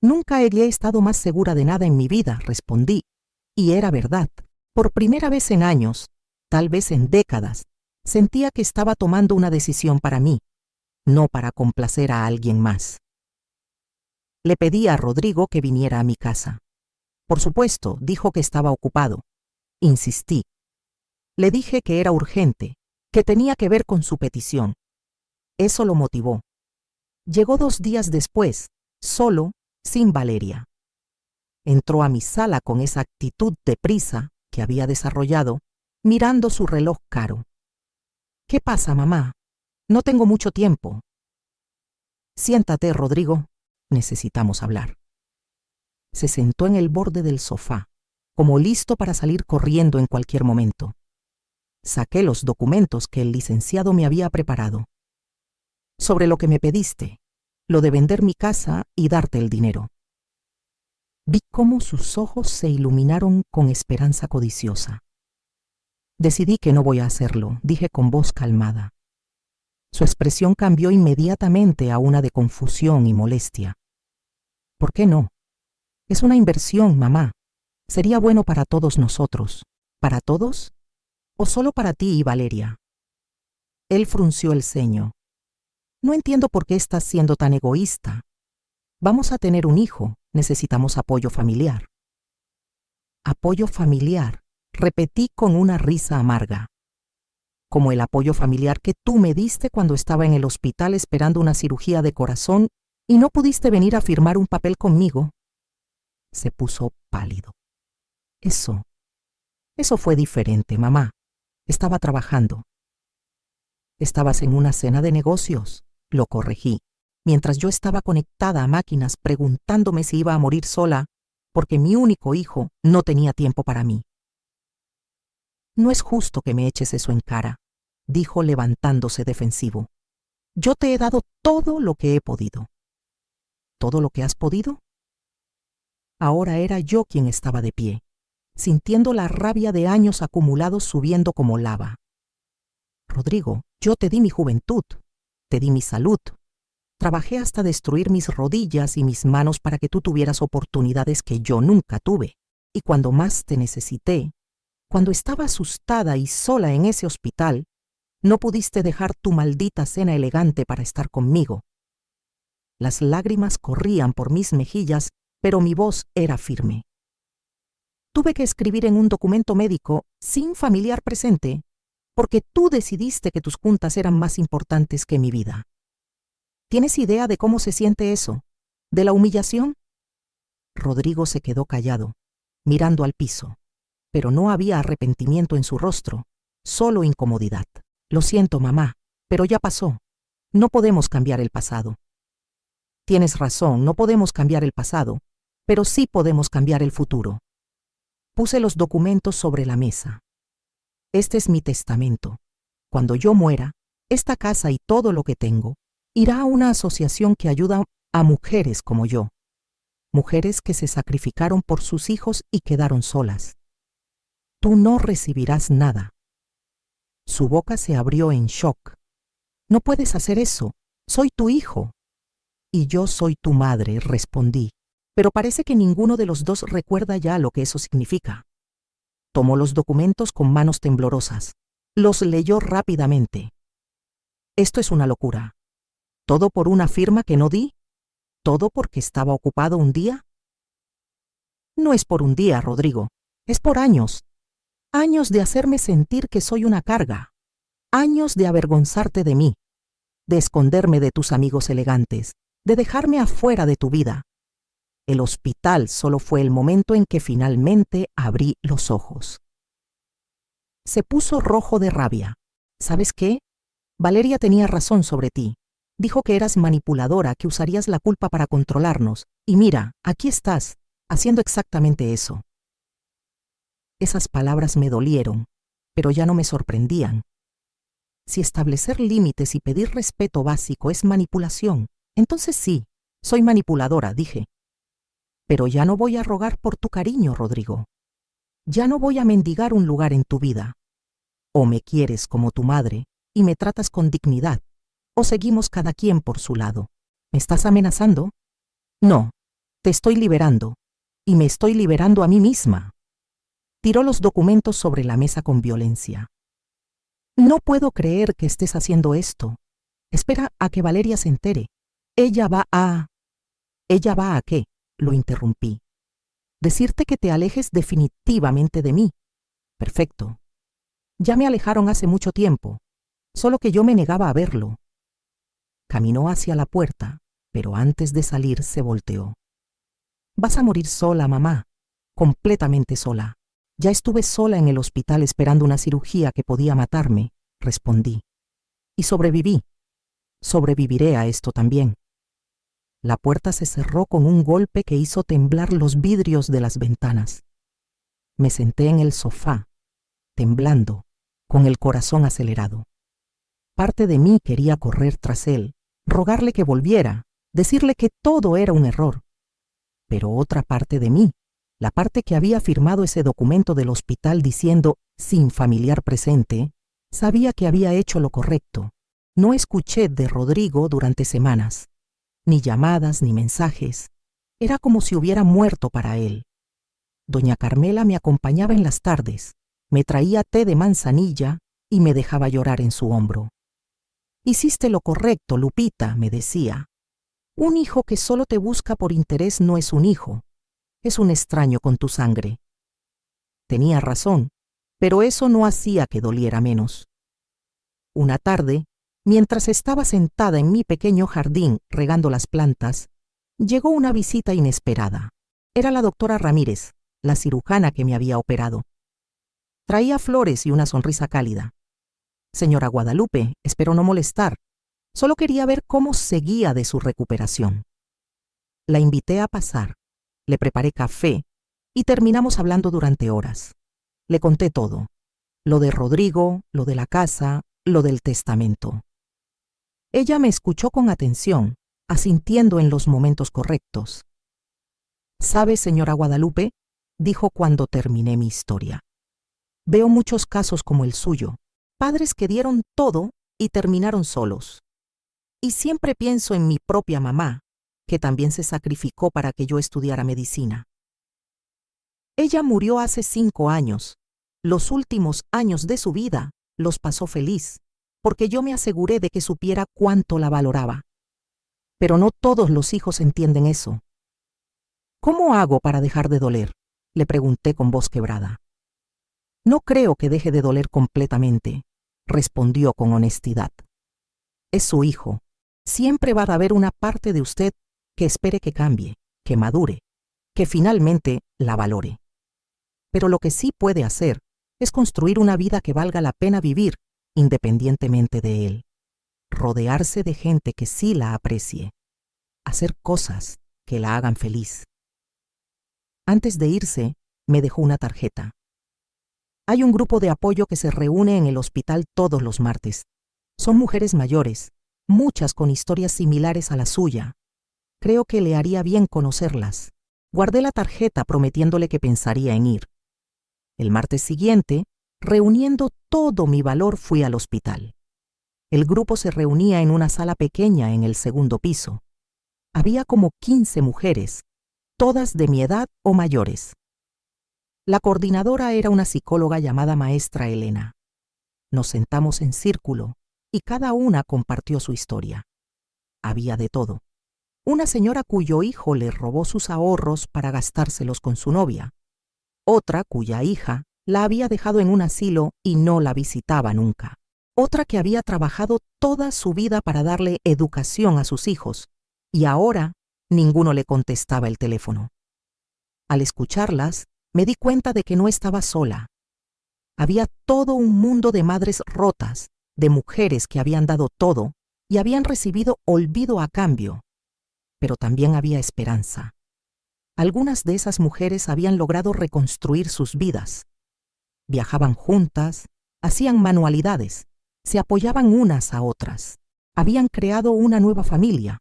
[SPEAKER 1] Nunca había estado más segura de nada en mi vida, respondí. Y era verdad. Por primera vez en años, tal vez en décadas, sentía que estaba tomando una decisión para mí, no para complacer a alguien más. Le pedí a Rodrigo que viniera a mi casa. Por supuesto, dijo que estaba ocupado. Insistí. Le dije que era urgente, que tenía que ver con su petición. Eso lo motivó. Llegó 2 días después, solo, sin Valeria. Entró a mi sala con esa actitud de prisa que había desarrollado, mirando su reloj caro. ¿Qué pasa, mamá? No tengo mucho tiempo. Siéntate, Rodrigo. Necesitamos hablar. Se sentó en el borde del sofá, como listo para salir corriendo en cualquier momento. Saqué los documentos que el licenciado me había preparado. Sobre lo que me pediste, lo de vender mi casa y darte el dinero. Vi cómo sus ojos se iluminaron con esperanza codiciosa. Decidí que no voy a hacerlo, dije con voz calmada. Su expresión cambió inmediatamente a una de confusión y molestia. ¿Por qué no? Es una inversión, mamá. Sería bueno para todos nosotros. ¿Para todos? ¿O solo para ti y Valeria? Él frunció el ceño. No entiendo por qué estás siendo tan egoísta. Vamos a tener un hijo, necesitamos apoyo familiar. Apoyo familiar, repetí con una risa amarga. Como el apoyo familiar que tú me diste cuando estaba en el hospital esperando una cirugía de corazón y no pudiste venir a firmar un papel conmigo. Se puso pálido. Eso fue diferente, mamá. Estaba trabajando. Estabas en una cena de negocios, lo corregí, mientras yo estaba conectada a máquinas preguntándome si iba a morir sola, porque mi único hijo no tenía tiempo para mí. No es justo que me eches eso en cara, dijo levantándose defensivo. Yo te he dado todo lo que he podido. ¿Todo lo que has podido? Ahora era yo quien estaba de pie, sintiendo la rabia de años acumulados subiendo como lava. Rodrigo, yo te di mi juventud, te di mi salud. Trabajé hasta destruir mis rodillas y mis manos para que tú tuvieras oportunidades que yo nunca tuve. Y cuando más te necesité, cuando estaba asustada y sola en ese hospital, no pudiste dejar tu maldita cena elegante para estar conmigo. Las lágrimas corrían por mis mejillas, pero mi voz era firme. Tuve que escribir en un documento médico, sin familiar presente, porque tú decidiste que tus juntas eran más importantes que mi vida. ¿Tienes idea de cómo se siente eso? ¿De la humillación? Rodrigo se quedó callado, mirando al piso, pero no había arrepentimiento en su rostro, solo incomodidad. Lo siento, mamá, pero ya pasó. No podemos cambiar el pasado. Tienes razón, no podemos cambiar el pasado, pero sí podemos cambiar el futuro. Puse los documentos sobre la mesa. Este es mi testamento. Cuando yo muera, esta casa y todo lo que tengo irá a una asociación que ayuda a mujeres como yo. Mujeres que se sacrificaron por sus hijos y quedaron solas. Tú no recibirás nada. Su boca se abrió en shock. No puedes hacer eso. Soy tu hijo. Y yo soy tu madre, respondí. pero parece que ninguno de los dos recuerda ya lo que eso significa. Tomó los documentos con manos temblorosas. Los leyó rápidamente. Esto es una locura. ¿Todo por una firma que no di? ¿Todo porque estaba ocupado un día? No es por un día, Rodrigo. Es por años. Años de hacerme sentir que soy una carga. Años de avergonzarte de mí, de esconderme de tus amigos elegantes, de dejarme afuera de tu vida. El hospital solo fue el momento en que finalmente abrí los ojos. Se puso rojo de rabia. ¿Sabes qué? Valeria tenía razón sobre ti. Dijo que eras manipuladora, que usarías la culpa para controlarnos. Y mira, aquí estás, haciendo exactamente eso. Esas palabras me dolieron, pero ya no me sorprendían. Si establecer límites y pedir respeto básico es manipulación, entonces sí, soy manipuladora, dije. Pero ya no voy a rogar por tu cariño, Rodrigo. Ya no voy a mendigar un lugar en tu vida. O me quieres como tu madre y me tratas con dignidad, o seguimos cada quien por su lado. ¿Me estás amenazando? No, te estoy liberando, y me estoy liberando a mí misma. Tiró los documentos sobre la mesa con violencia. No puedo creer que estés haciendo esto. Espera a que Valeria se entere. ¿Ella va a qué? Lo interrumpí. Decirte que te alejes definitivamente de mí. Perfecto. Ya me alejaron hace mucho tiempo, solo que yo me negaba a verlo. Caminó hacia la puerta, pero antes de salir se volteó. Vas a morir sola, mamá, completamente sola. Ya estuve sola en el hospital esperando una cirugía que podía matarme, respondí. Y sobreviví. Sobreviviré a esto también. La puerta se cerró con un golpe que hizo temblar los vidrios de las ventanas. Me senté en el sofá, temblando, con el corazón acelerado. Parte de mí quería correr tras él, rogarle que volviera, decirle que todo era un error. Pero otra parte de mí, la parte que había firmado ese documento del hospital diciendo sin familiar presente, sabía que había hecho lo correcto. No escuché de Rodrigo durante semanas. Ni llamadas ni mensajes. Era como si hubiera muerto para él. Doña Carmela me acompañaba en las tardes, me traía té de manzanilla y me dejaba llorar en su hombro. Hiciste lo correcto, Lupita, me decía. Un hijo que solo te busca por interés no es un hijo, es un extraño con tu sangre. Tenía razón, pero eso no hacía que doliera menos. Una tarde, mientras estaba sentada en mi pequeño jardín regando las plantas, llegó una visita inesperada. Era la doctora Ramírez, la cirujana que me había operado. Traía flores y una sonrisa cálida. Señora Guadalupe, espero no molestar. Solo quería ver cómo seguía de su recuperación. La invité a pasar, le preparé café y terminamos hablando durante horas. Le conté todo. Lo de Rodrigo, lo de la casa, lo del testamento. Ella me escuchó con atención, asintiendo en los momentos correctos. «¿Sabe, señora Guadalupe?», dijo cuando terminé mi historia. «Veo muchos casos como el suyo, padres que dieron todo y terminaron solos. Y siempre pienso en mi propia mamá, que también se sacrificó para que yo estudiara medicina. Ella murió hace 5 años. Los últimos años de su vida los pasó feliz, porque yo me aseguré de que supiera cuánto la valoraba. Pero no todos los hijos entienden eso». «¿Cómo hago para dejar de doler?», le pregunté con voz quebrada. «No creo que deje de doler completamente», respondió con honestidad. «Es su hijo. Siempre va a haber una parte de usted que espere que cambie, que madure, que finalmente la valore. Pero lo que sí puede hacer es construir una vida que valga la pena vivir independientemente de él. Rodearse de gente que sí la aprecie. Hacer cosas que la hagan feliz». Antes de irse, me dejó una tarjeta. «Hay un grupo de apoyo que se reúne en el hospital todos los martes. Son mujeres mayores, muchas con historias similares a la suya. Creo que le haría bien conocerlas». Guardé la tarjeta prometiéndole que pensaría en ir. El martes siguiente, reuniendo todo mi valor, fui al hospital. El grupo se reunía en una sala pequeña en el 2º piso. Había como 15 mujeres, todas de mi edad o mayores. La coordinadora era una psicóloga llamada maestra Elena. Nos sentamos en círculo y cada una compartió su historia. Había de todo. Una señora cuyo hijo le robó sus ahorros para gastárselos con su novia. Otra cuya hija la había dejado en un asilo y no la visitaba nunca. Otra que había trabajado toda su vida para darle educación a sus hijos y ahora ninguno le contestaba el teléfono. Al escucharlas, me di cuenta de que no estaba sola. Había todo un mundo de madres rotas, de mujeres que habían dado todo y habían recibido olvido a cambio. Pero también había esperanza. Algunas de esas mujeres habían logrado reconstruir sus vidas. Viajaban juntas, hacían manualidades, se apoyaban unas a otras. Habían creado una nueva familia,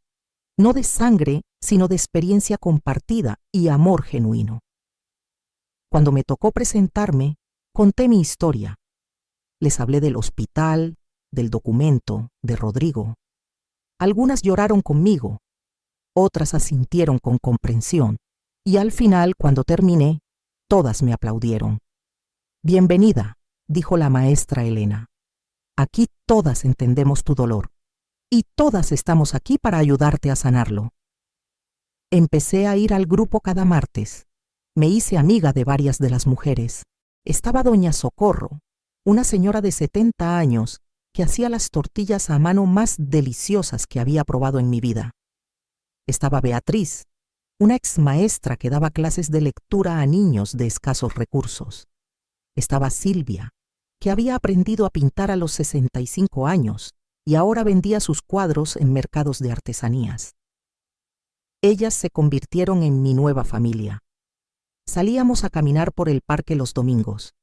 [SPEAKER 1] no de sangre, sino de experiencia compartida y amor genuino. Cuando me tocó presentarme, conté mi historia. Les hablé del hospital, del documento, de Rodrigo. Algunas lloraron conmigo, otras asintieron con comprensión, y al final, cuando terminé, todas me aplaudieron. «Bienvenida», dijo la maestra Elena. «Aquí todas entendemos tu dolor, y todas estamos aquí para ayudarte a sanarlo». Empecé a ir al grupo cada martes. Me hice amiga de varias de las mujeres. Estaba doña Socorro, una señora de 70 años que hacía las tortillas a mano más deliciosas que había probado en mi vida. Estaba Beatriz, una ex maestra que daba clases de lectura a niños de escasos recursos. Estaba Silvia, que había aprendido a pintar a los 65 años y ahora vendía sus cuadros en mercados de artesanías. Ellas se convirtieron en mi nueva familia. Salíamos a caminar por el parque los domingos.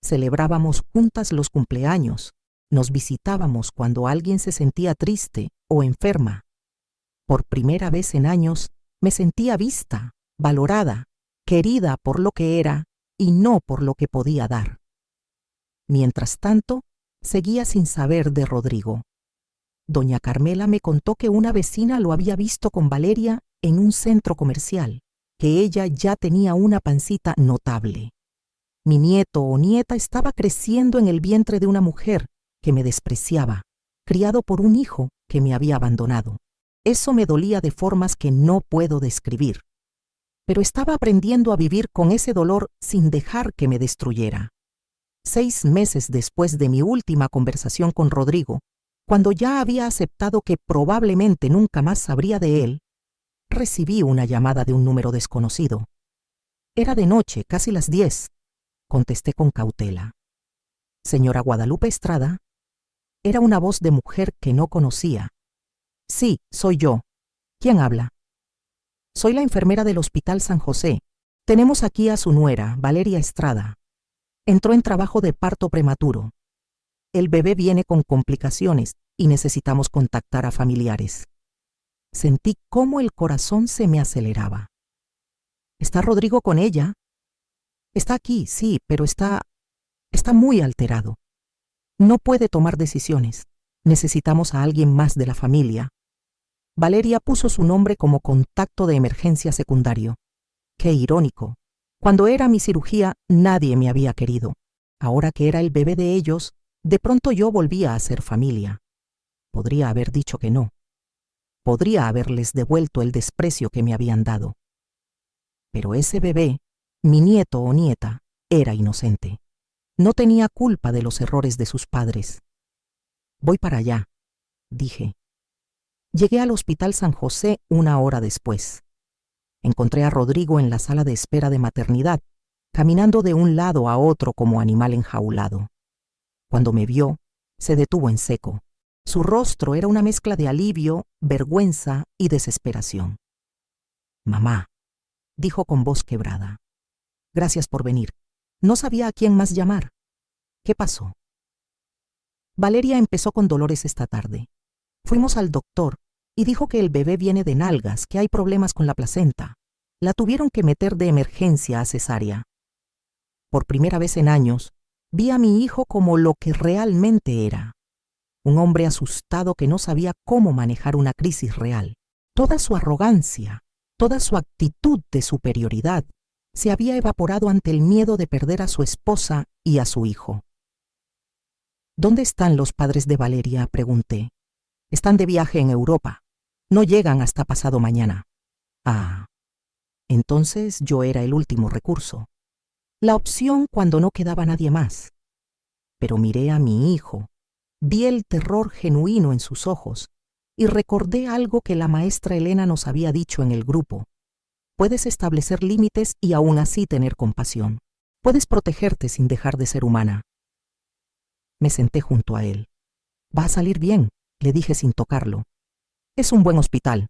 [SPEAKER 1] Celebrábamos juntas los cumpleaños. Nos visitábamos cuando alguien se sentía triste o enferma. Por primera vez en años me sentía vista, valorada, querida por lo que era y no por lo que podía dar. Mientras tanto, seguía sin saber de Rodrigo. Doña Carmela me contó que una vecina lo había visto con Valeria en un centro comercial, que ella ya tenía una pancita notable. Mi nieto o nieta estaba creciendo en el vientre de una mujer que me despreciaba, criado por un hijo que me había abandonado. Eso me dolía de formas que no puedo describir. Pero estaba aprendiendo a vivir con ese dolor sin dejar que me destruyera. 6 meses después de mi última conversación con Rodrigo, cuando ya había aceptado que probablemente nunca más sabría de él, recibí una llamada de un número desconocido. Era de noche, casi las 10. Contesté con cautela. «Señora Guadalupe Estrada». Era una voz de mujer que no conocía. «Sí, soy yo. ¿Quién habla?» «Soy la enfermera del Hospital San José. Tenemos aquí a su nuera, Valeria Estrada. Entró en trabajo de parto prematuro. El bebé viene con complicaciones y necesitamos contactar a familiares». Sentí cómo el corazón se me aceleraba. «¿Está Rodrigo con ella?» «Está aquí, sí, pero está muy alterado. No puede tomar decisiones. Necesitamos a alguien más de la familia». Valeria puso su nombre como contacto de emergencia secundario. Qué irónico. Cuando era mi cirugía, nadie me había querido. Ahora que era el bebé de ellos, de pronto yo volvía a ser familia. Podría haber dicho que no. Podría haberles devuelto el desprecio que me habían dado. Pero ese bebé, mi nieto o nieta, era inocente. No tenía culpa de los errores de sus padres. «Voy para allá», dije. Llegué al Hospital San José 1 hora después. Encontré a Rodrigo en la sala de espera de maternidad, caminando de un lado a otro como animal enjaulado. Cuando me vio, se detuvo en seco. Su rostro era una mezcla de alivio, vergüenza y desesperación. «Mamá», dijo con voz quebrada. «Gracias por venir. No sabía a quién más llamar. ¿Qué pasó?» «Valeria empezó con dolores esta tarde. Fuimos al doctor y dijo que el bebé viene de nalgas, que hay problemas con la placenta. La tuvieron que meter de emergencia a cesárea. Por primera vez en años, vi a mi hijo como lo que realmente era. Un hombre asustado que no sabía cómo manejar una crisis real. Toda su arrogancia, Toda su actitud de superioridad se había evaporado ante el miedo de perder a su esposa y a su hijo. ¿Dónde están los padres de Valeria?, pregunté. Están de viaje en Europa. No llegan hasta pasado mañana. Ah, entonces yo era el último recurso. La opción cuando no quedaba nadie más. Pero miré a mi hijo, vi el terror genuino en sus ojos y recordé algo que la maestra Elena nos había dicho en el grupo. Puedes establecer límites y aún así tener compasión. Puedes protegerte sin dejar de ser humana. Me senté junto a él. Va a salir bien, le dije sin tocarlo. Es un buen hospital.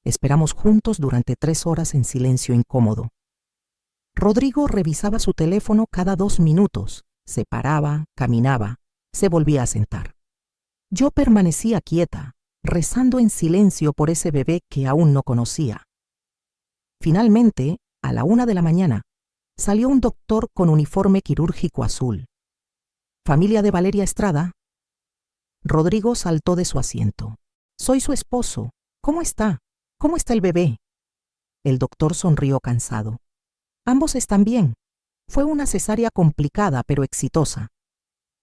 [SPEAKER 1] Esperamos juntos durante 3 horas en silencio incómodo. Rodrigo revisaba su teléfono cada 2 minutos, se paraba, caminaba, se volvía a sentar. Yo permanecía quieta, rezando en silencio por ese bebé que aún no conocía. Finalmente, a la 1 de la mañana, salió un doctor con uniforme quirúrgico azul. ¿Familia de Valeria Estrada? Rodrigo saltó de su asiento. Soy su esposo. ¿Cómo está? ¿Cómo está el bebé? El doctor sonrió cansado. Ambos están bien. Fue una cesárea complicada pero exitosa.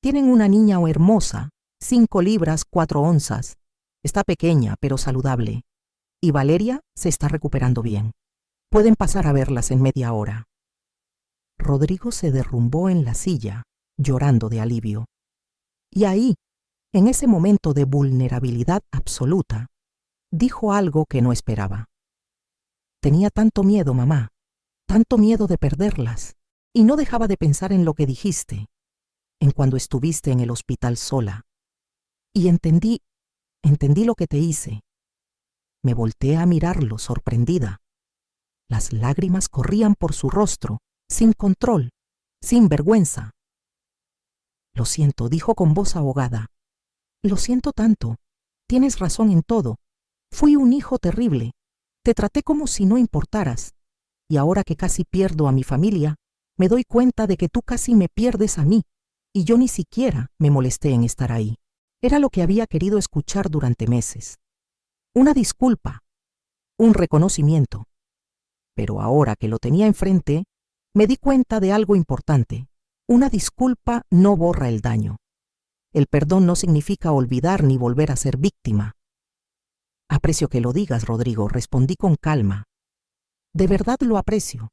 [SPEAKER 1] Tienen una niña hermosa, 5 libras 4 onzas. Está pequeña pero saludable. Y Valeria se está recuperando bien. Pueden pasar a verlas en media hora. Rodrigo se derrumbó en la silla, llorando de alivio. Y ahí, en ese momento de vulnerabilidad absoluta, dijo algo que no esperaba. Tenía tanto miedo, mamá, tanto miedo de perderlas, y no dejaba de pensar en lo que dijiste, en cuando estuviste en el hospital sola. Y entendí lo que te hice. Me volteé a mirarlo, sorprendida. Las lágrimas corrían por su rostro, sin control, sin vergüenza. Lo siento, dijo con voz ahogada. Lo siento tanto. Tienes razón en todo. Fui un hijo terrible. Te traté como si no importaras. Y ahora que casi pierdo a mi familia, me doy cuenta de que tú casi me pierdes a mí. Y yo ni siquiera me molesté en estar ahí. Era lo que había querido escuchar durante meses. Una disculpa. Un reconocimiento. Pero ahora que lo tenía enfrente, me di cuenta de algo importante. Una disculpa no borra el daño. El perdón no significa olvidar ni volver a ser víctima. Aprecio que lo digas, Rodrigo, respondí con calma. De verdad lo aprecio,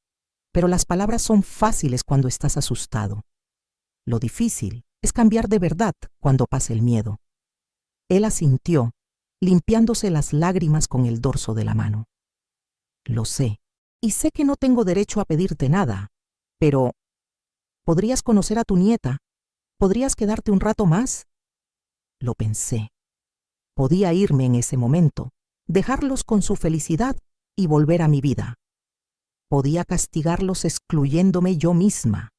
[SPEAKER 1] pero las palabras son fáciles cuando estás asustado. Lo difícil es cambiar de verdad cuando pasa el miedo. Él asintió, limpiándose las lágrimas con el dorso de la mano. Lo sé, y sé que no tengo derecho a pedirte nada, pero ¿podrías conocer a tu nieta? ¿Podrías quedarte un rato más? Lo pensé. Podía irme en ese momento, dejarlos con su felicidad y volver a mi vida. Podía castigarlos excluyéndome yo misma.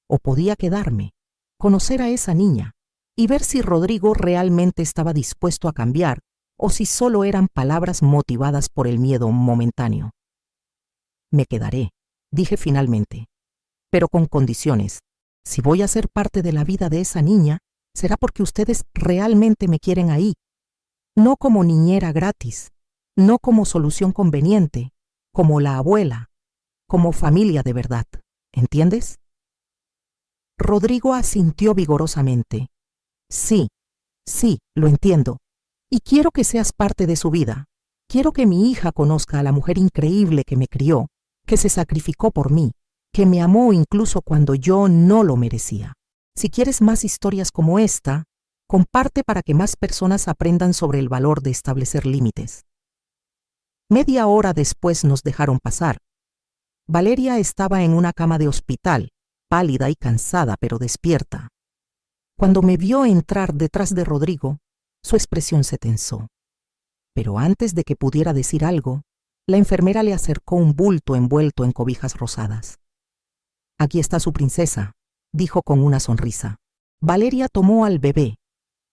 [SPEAKER 1] O podía quedarme, conocer a esa niña y ver si Rodrigo realmente estaba dispuesto a cambiar o si solo eran palabras motivadas por el miedo momentáneo. Me quedaré, dije finalmente, pero con condiciones. Si voy a ser parte de la vida de esa niña, será porque ustedes realmente me quieren ahí. No como niñera gratis, no como solución conveniente, como la abuela, como familia de verdad. ¿Entiendes? Rodrigo asintió vigorosamente. Sí, lo entiendo. Y quiero que seas parte de su vida. Quiero que mi hija conozca a la mujer increíble que me crió, que se sacrificó por mí, que me amó incluso cuando yo no lo merecía. Si quieres más historias como esta, comparte para que más personas aprendan sobre el valor de establecer límites. Media hora después nos dejaron pasar. Valeria estaba en una cama de hospital, pálida y cansada pero despierta. Cuando me vio entrar detrás de Rodrigo, su expresión se tensó. Pero antes de que pudiera decir algo, la enfermera le acercó un bulto envuelto en cobijas rosadas. Aquí está su princesa, dijo con una sonrisa. Valeria tomó al bebé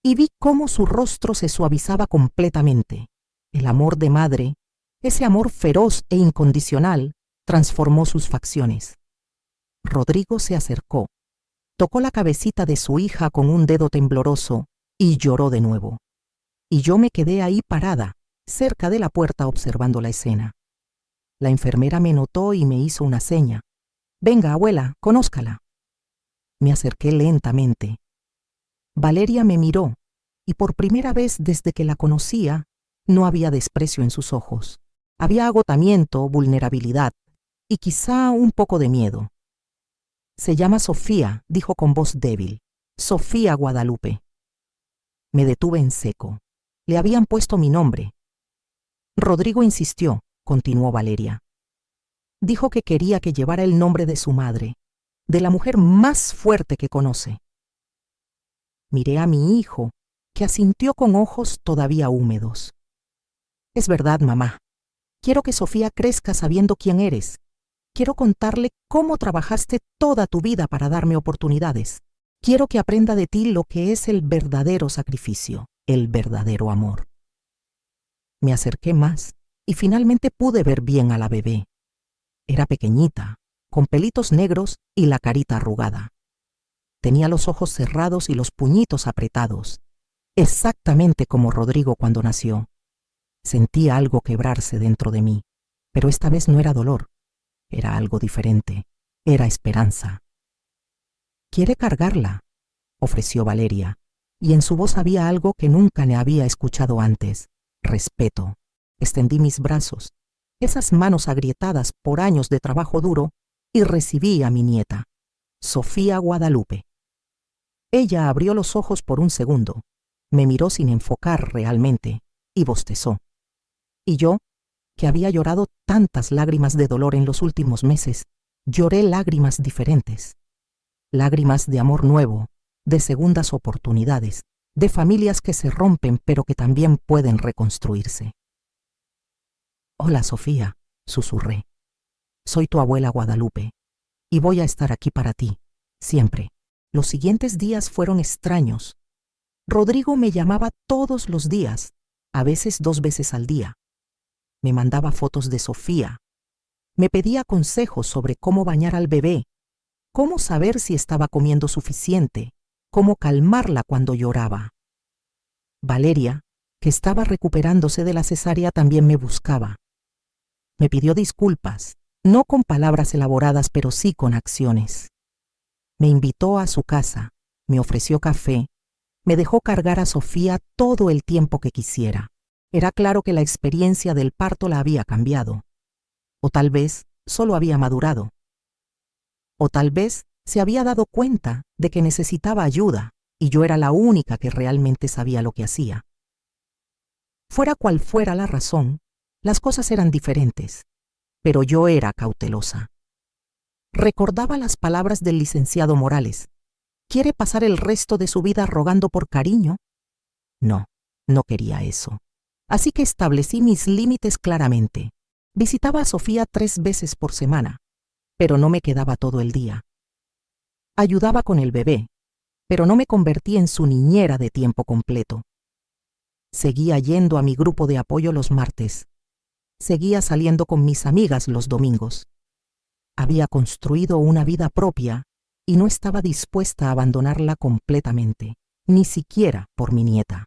[SPEAKER 1] y vi cómo su rostro se suavizaba completamente. El amor de madre, ese amor feroz e incondicional, transformó sus facciones. Rodrigo se acercó, tocó la cabecita de su hija con un dedo tembloroso y lloró de nuevo. Y yo me quedé ahí parada, cerca de la puerta observando la escena. La enfermera me notó y me hizo una seña. «Venga, abuela, conózcala». Me acerqué lentamente. Valeria me miró, y por primera vez desde que la conocía, no había desprecio en sus ojos. Había agotamiento, vulnerabilidad y quizá un poco de miedo. «Se llama Sofía», dijo con voz débil. «Sofía Guadalupe». Me detuve en seco. Le habían puesto mi nombre. Rodrigo insistió, continuó Valeria. Dijo que quería que llevara el nombre de su madre, de la mujer más fuerte que conoce. Miré a mi hijo, que asintió con ojos todavía húmedos. «Es verdad, mamá. Quiero que Sofía crezca sabiendo quién eres. Quiero contarle cómo trabajaste toda tu vida para darme oportunidades. Quiero que aprenda de ti lo que es el verdadero sacrificio, el verdadero amor». Me acerqué más y finalmente pude ver bien a la bebé. Era pequeñita, con pelitos negros y la carita arrugada. Tenía los ojos cerrados y los puñitos apretados, exactamente como Rodrigo cuando nació. Sentía algo quebrarse dentro de mí, pero esta vez no era dolor, era algo diferente, era esperanza. «¿Quiere cargarla?», ofreció Valeria, y en su voz había algo que nunca le había escuchado antes: respeto. Extendí mis brazos, esas manos agrietadas por años de trabajo duro, y recibí a mi nieta, Sofía Guadalupe. Ella abrió los ojos por un segundo, me miró sin enfocar realmente, y bostezó. Y yo, que había llorado tantas lágrimas de dolor en los últimos meses, lloré lágrimas diferentes. Lágrimas de amor nuevo, de segundas oportunidades, de familias que se rompen pero que también pueden reconstruirse. «Hola, Sofía», susurré. «Soy tu abuela Guadalupe, y voy a estar aquí para ti, siempre». Los siguientes días fueron extraños. Rodrigo me llamaba todos los días, a veces 2 veces al día. Me mandaba fotos de Sofía. Me pedía consejos sobre cómo bañar al bebé, cómo saber si estaba comiendo suficiente, cómo calmarla cuando lloraba. Valeria, que estaba recuperándose de la cesárea, también me buscaba. Me pidió disculpas, no con palabras elaboradas, pero sí con acciones. Me invitó a su casa, me ofreció café, me dejó cargar a Sofía todo el tiempo que quisiera. Era claro que la experiencia del parto la había cambiado. O tal vez solo había madurado. O tal vez se había dado cuenta de que necesitaba ayuda y yo era la única que realmente sabía lo que hacía. Fuera cual fuera la razón, las cosas eran diferentes, pero yo era cautelosa. Recordaba las palabras del licenciado Morales. ¿Quiere pasar el resto de su vida rogando por cariño? No, no quería eso. Así que establecí mis límites claramente. Visitaba a Sofía 3 veces por semana, pero no me quedaba todo el día. Ayudaba con el bebé, pero no me convertí en su niñera de tiempo completo. Seguía yendo a mi grupo de apoyo los martes. Seguía saliendo con mis amigas los domingos. Había construido una vida propia y no estaba dispuesta a abandonarla completamente, ni siquiera por mi nieta.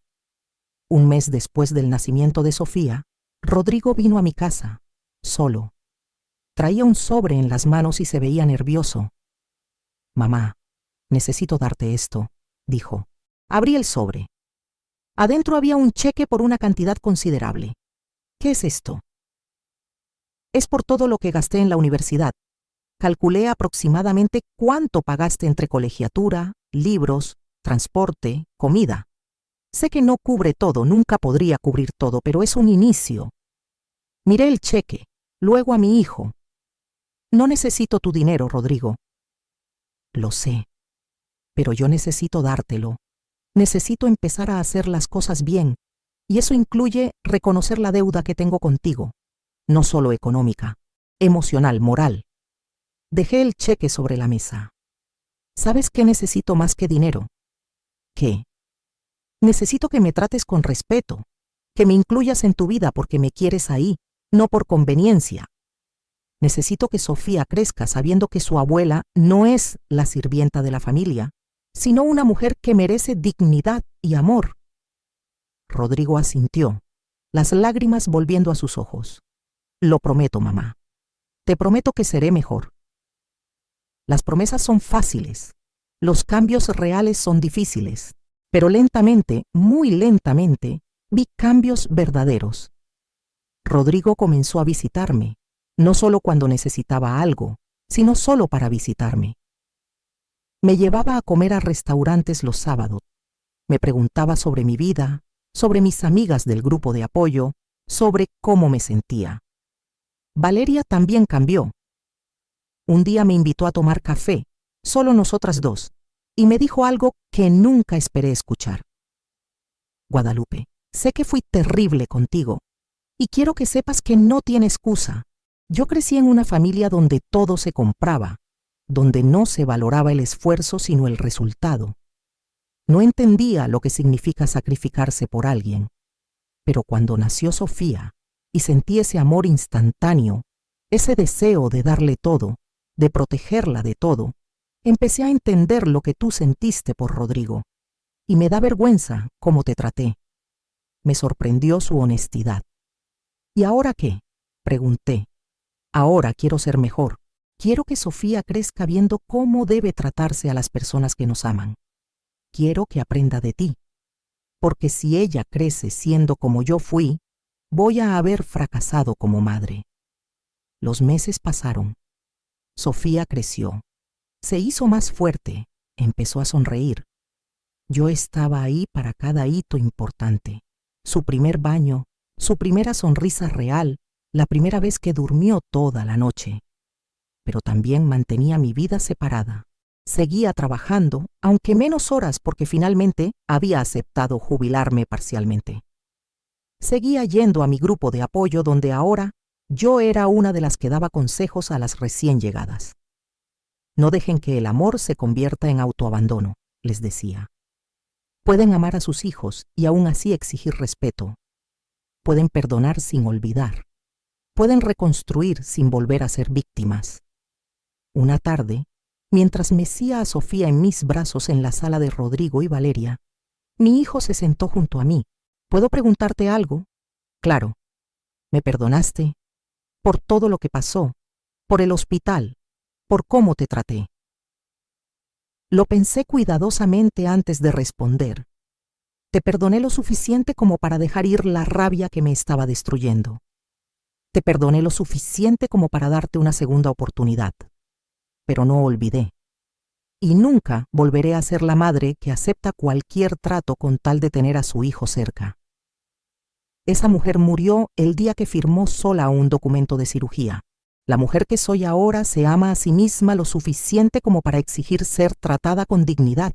[SPEAKER 1] Un mes después del nacimiento de Sofía, Rodrigo vino a mi casa, solo. Traía un sobre en las manos y se veía nervioso. «Mamá, necesito darte esto», dijo. Abrí el sobre. Adentro había un cheque por una cantidad considerable. «¿Qué es esto?» «Es por todo lo que gasté en la universidad. Calculé aproximadamente cuánto pagaste entre colegiatura, libros, transporte, comida. Sé que no cubre todo, nunca podría cubrir todo, pero es un inicio». Miré el cheque, luego a mi hijo. «No necesito tu dinero, Rodrigo». «Lo sé, pero yo necesito dártelo. Necesito empezar a hacer las cosas bien, y eso incluye reconocer la deuda que tengo contigo, no solo económica, emocional, moral». Dejé el cheque sobre la mesa. «¿Sabes qué necesito más que dinero?» «¿Qué?» «Necesito que me trates con respeto, que me incluyas en tu vida porque me quieres ahí, no por conveniencia. Necesito que Sofía crezca sabiendo que su abuela no es la sirvienta de la familia, sino una mujer que merece dignidad y amor». Rodrigo asintió. las lágrimas volviendo a sus ojos. Lo prometo, mamá. Te prometo que seré mejor. Las promesas son fáciles. Los cambios reales son difíciles. Pero lentamente, muy lentamente, vi cambios verdaderos. Rodrigo comenzó a visitarme, no solo cuando necesitaba algo, sino solo para visitarme. Me llevaba a comer a restaurantes los sábados. Me preguntaba sobre mi vida, sobre mis amigas del grupo de apoyo, sobre cómo me sentía. Valeria también cambió. Un día me invitó a tomar café, solo nosotras dos, y me dijo algo que nunca esperé escuchar. Guadalupe, sé que fui terrible contigo, y quiero que sepas que no tiene excusa. Yo crecí en una familia donde todo se compraba, donde no se valoraba el esfuerzo sino el resultado. No entendía lo que significa sacrificarse por alguien, pero cuando nació Sofía y sentí ese amor instantáneo, ese deseo de darle todo, de protegerla de todo, empecé a entender lo que tú sentiste por Rodrigo, y me da vergüenza cómo te traté. Me sorprendió su honestidad. ¿Y ahora qué?, pregunté. Ahora quiero ser mejor. Quiero que Sofía crezca viendo cómo debe tratarse a las personas que nos aman. Quiero que aprenda de ti, porque si ella crece siendo como yo fui, voy a haber fracasado como madre. Los meses pasaron. Sofía creció. Se hizo más fuerte, empezó a sonreír. Yo estaba ahí para cada hito importante. Su primer baño, su primera sonrisa real, la primera vez que durmió toda la noche. Pero también mantenía mi vida separada. Seguía trabajando, aunque menos horas porque finalmente había aceptado jubilarme parcialmente. Seguía yendo a mi grupo de apoyo donde ahora yo era una de las que daba consejos a las recién llegadas. No dejen que el amor se convierta en autoabandono, les decía. Pueden amar a sus hijos y aún así exigir respeto. Pueden perdonar sin olvidar. Pueden reconstruir sin volver a ser víctimas. Una tarde, mientras mecía a Sofía en mis brazos en la sala de Rodrigo y Valeria, mi hijo se sentó junto a mí. ¿Puedo preguntarte algo? Claro. ¿Me perdonaste? Por todo lo que pasó, por el hospital, por cómo te traté. Lo pensé cuidadosamente antes de responder. Te perdoné lo suficiente como para dejar ir la rabia que me estaba destruyendo. Te perdoné lo suficiente como para darte una segunda oportunidad. Pero no olvidé. Y nunca volveré a ser la madre que acepta cualquier trato con tal de tener a su hijo cerca. Esa mujer murió el día que firmó sola un documento de cirugía. La mujer que soy ahora se ama a sí misma lo suficiente como para exigir ser tratada con dignidad.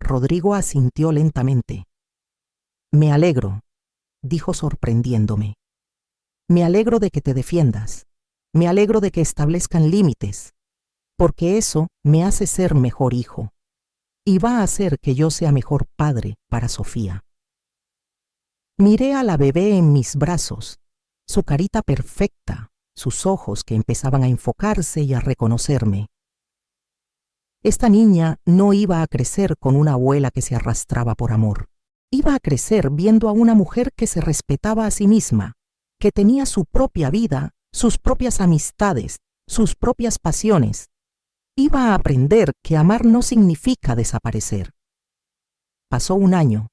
[SPEAKER 1] Rodrigo asintió lentamente. Me alegro, dijo sorprendiéndome. Me alegro de que te defiendas. Me alegro de que establezcan límites, porque eso me hace ser mejor hijo y va a hacer que yo sea mejor padre para Sofía. Miré a la bebé en mis brazos, su carita perfecta, sus ojos que empezaban a enfocarse y a reconocerme. Esta niña no iba a crecer con una abuela que se arrastraba por amor. Iba a crecer viendo a una mujer que se respetaba a sí misma, que tenía su propia vida, sus propias amistades, sus propias pasiones. Iba a aprender que amar no significa desaparecer. Pasó un año.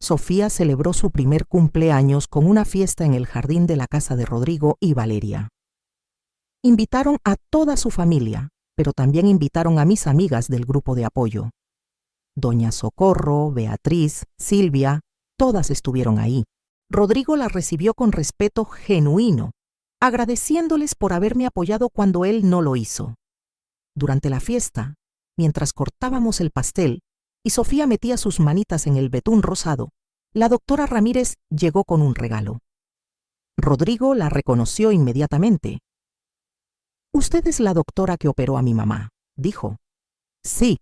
[SPEAKER 1] Sofía celebró su primer cumpleaños con una fiesta en el jardín de la casa de Rodrigo y Valeria. Invitaron a toda su familia, pero también invitaron a mis amigas del grupo de apoyo. Doña Socorro, Beatriz, Silvia, todas estuvieron ahí. Rodrigo las recibió con respeto genuino, agradeciéndoles por haberme apoyado cuando él no lo hizo. Durante la fiesta, mientras cortábamos el pastel y Sofía metía sus manitas en el betún rosado, la doctora Ramírez llegó con un regalo. Rodrigo la reconoció inmediatamente. «Usted es la doctora que operó a mi mamá», dijo. «Sí.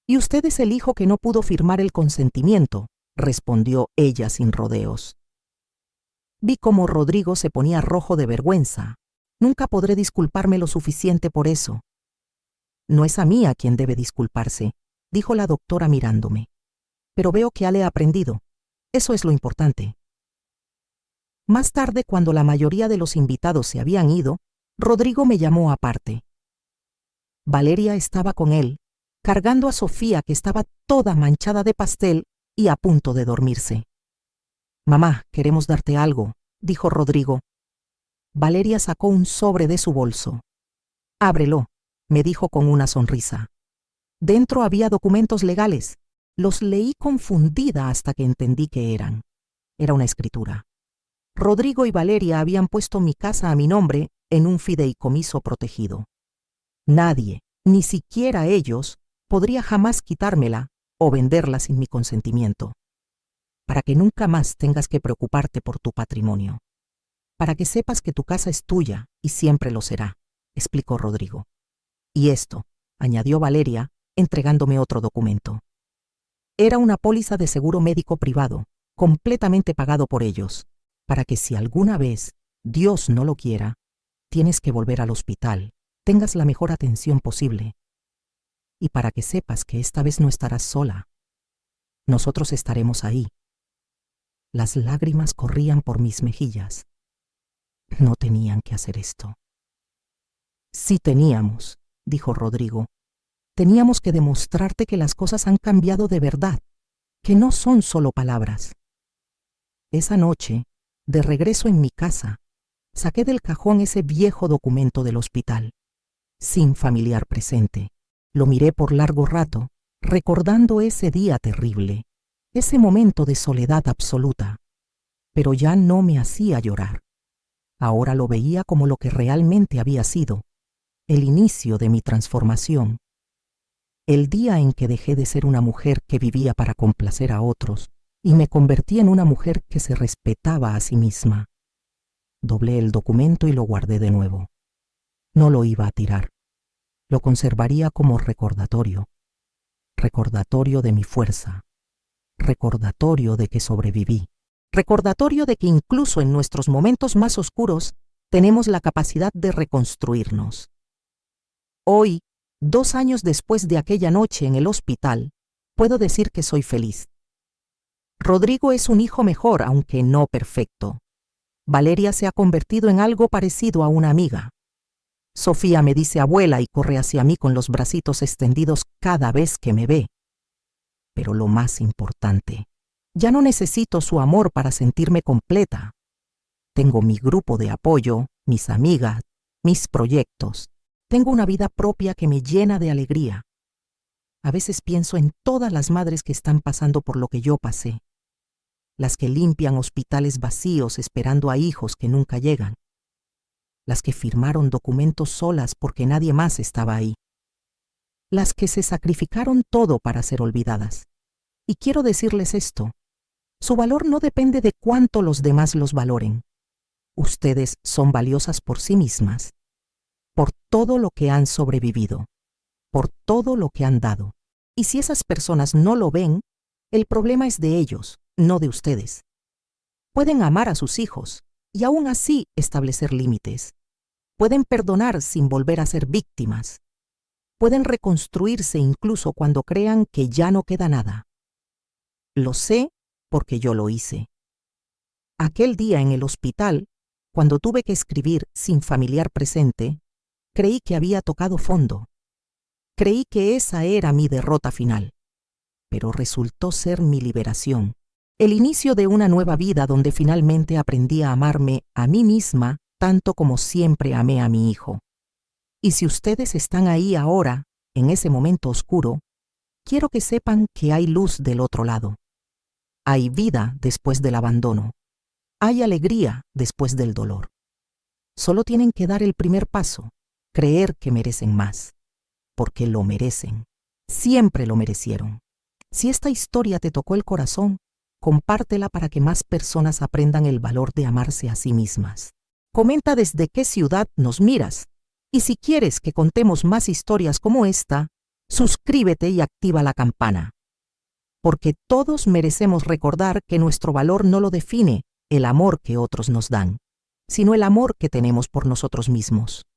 [SPEAKER 1] Y usted es el hijo que no pudo firmar el consentimiento», respondió ella sin rodeos. Vi cómo Rodrigo se ponía rojo de vergüenza. Nunca podré disculparme lo suficiente por eso. «No es a mí a quien debe disculparse», dijo la doctora mirándome. «Pero veo que le ha aprendido. Eso es lo importante. Más tarde, cuando la mayoría de los invitados se habían ido, Rodrigo me llamó aparte. Valeria estaba con él, cargando a Sofía, que estaba toda manchada de pastel y a punto de dormirse. «Mamá, queremos darte algo», dijo Rodrigo. Valeria sacó un sobre de su bolso. «Ábrelo», me dijo con una sonrisa. Dentro había documentos legales. Los leí confundida hasta que entendí qué eran. Era una escritura. Rodrigo y Valeria habían puesto mi casa a mi nombre en un fideicomiso protegido. Nadie, ni siquiera ellos, podría jamás quitármela o venderla sin mi consentimiento. Para que nunca más tengas que preocuparte por tu patrimonio. Para que sepas que tu casa es tuya y siempre lo será, explicó Rodrigo. Y esto, añadió Valeria, entregándome otro documento. Era una póliza de seguro médico privado, completamente pagado por ellos, para que si alguna vez, Dios no lo quiera, tienes que volver al hospital, tengas la mejor atención posible. Y para que sepas que esta vez no estarás sola. Nosotros estaremos ahí. Las lágrimas corrían por mis mejillas. No tenían que hacer esto. Sí teníamos, dijo Rodrigo. Teníamos que demostrarte que las cosas han cambiado de verdad, que no son solo palabras. Esa noche, de regreso en mi casa, saqué del cajón ese viejo documento del hospital, sin familiar presente. Lo miré por largo rato, recordando ese día terrible, ese momento de soledad absoluta, pero ya no me hacía llorar. Ahora lo veía como lo que realmente había sido, el inicio de mi transformación. El día en que dejé de ser una mujer que vivía para complacer a otros y me convertí en una mujer que se respetaba a sí misma. Doblé el documento y lo guardé de nuevo. No lo iba a tirar. Lo conservaría como recordatorio. Recordatorio de mi fuerza. Recordatorio de que sobreviví. Recordatorio de que incluso en nuestros momentos más oscuros tenemos la capacidad de reconstruirnos. Hoy, 2 años después de aquella noche en el hospital, puedo decir que soy feliz. Rodrigo es un hijo mejor, aunque no perfecto. Valeria se ha convertido en algo parecido a una amiga. Sofía me dice abuela y corre hacia mí con los bracitos extendidos cada vez que me ve. Pero lo más importante, ya no necesito su amor para sentirme completa. Tengo mi grupo de apoyo, mis amigas, mis proyectos. Tengo una vida propia que me llena de alegría. A veces pienso en todas las madres que están pasando por lo que yo pasé. Las que limpian hospitales vacíos esperando a hijos que nunca llegan. Las que firmaron documentos solas porque nadie más estaba ahí. Las que se sacrificaron todo para ser olvidadas. Y quiero decirles esto. Su valor no depende de cuánto los demás los valoren. Ustedes son valiosas por sí mismas. Por todo lo que han sobrevivido, por todo lo que han dado. Y si esas personas no lo ven, el problema es de ellos, no de ustedes. Pueden amar a sus hijos y aún así establecer límites. Pueden perdonar sin volver a ser víctimas. Pueden reconstruirse incluso cuando crean que ya no queda nada. Lo sé porque yo lo hice. Aquel día en el hospital, cuando tuve que escribir sin familiar presente, creí que había tocado fondo. Creí que esa era mi derrota final. Pero resultó ser mi liberación. El inicio de una nueva vida donde finalmente aprendí a amarme a mí misma tanto como siempre amé a mi hijo. Y si ustedes están ahí ahora, en ese momento oscuro, quiero que sepan que hay luz del otro lado. Hay vida después del abandono. Hay alegría después del dolor. Solo tienen que dar el primer paso. Creer que merecen más, porque lo merecen, siempre lo merecieron. Si esta historia te tocó el corazón, compártela para que más personas aprendan el valor de amarse a sí mismas. Comenta desde qué ciudad nos miras, y si quieres que contemos más historias como esta, suscríbete y activa la campana. Porque todos merecemos recordar que nuestro valor no lo define el amor que otros nos dan, sino el amor que tenemos por nosotros mismos.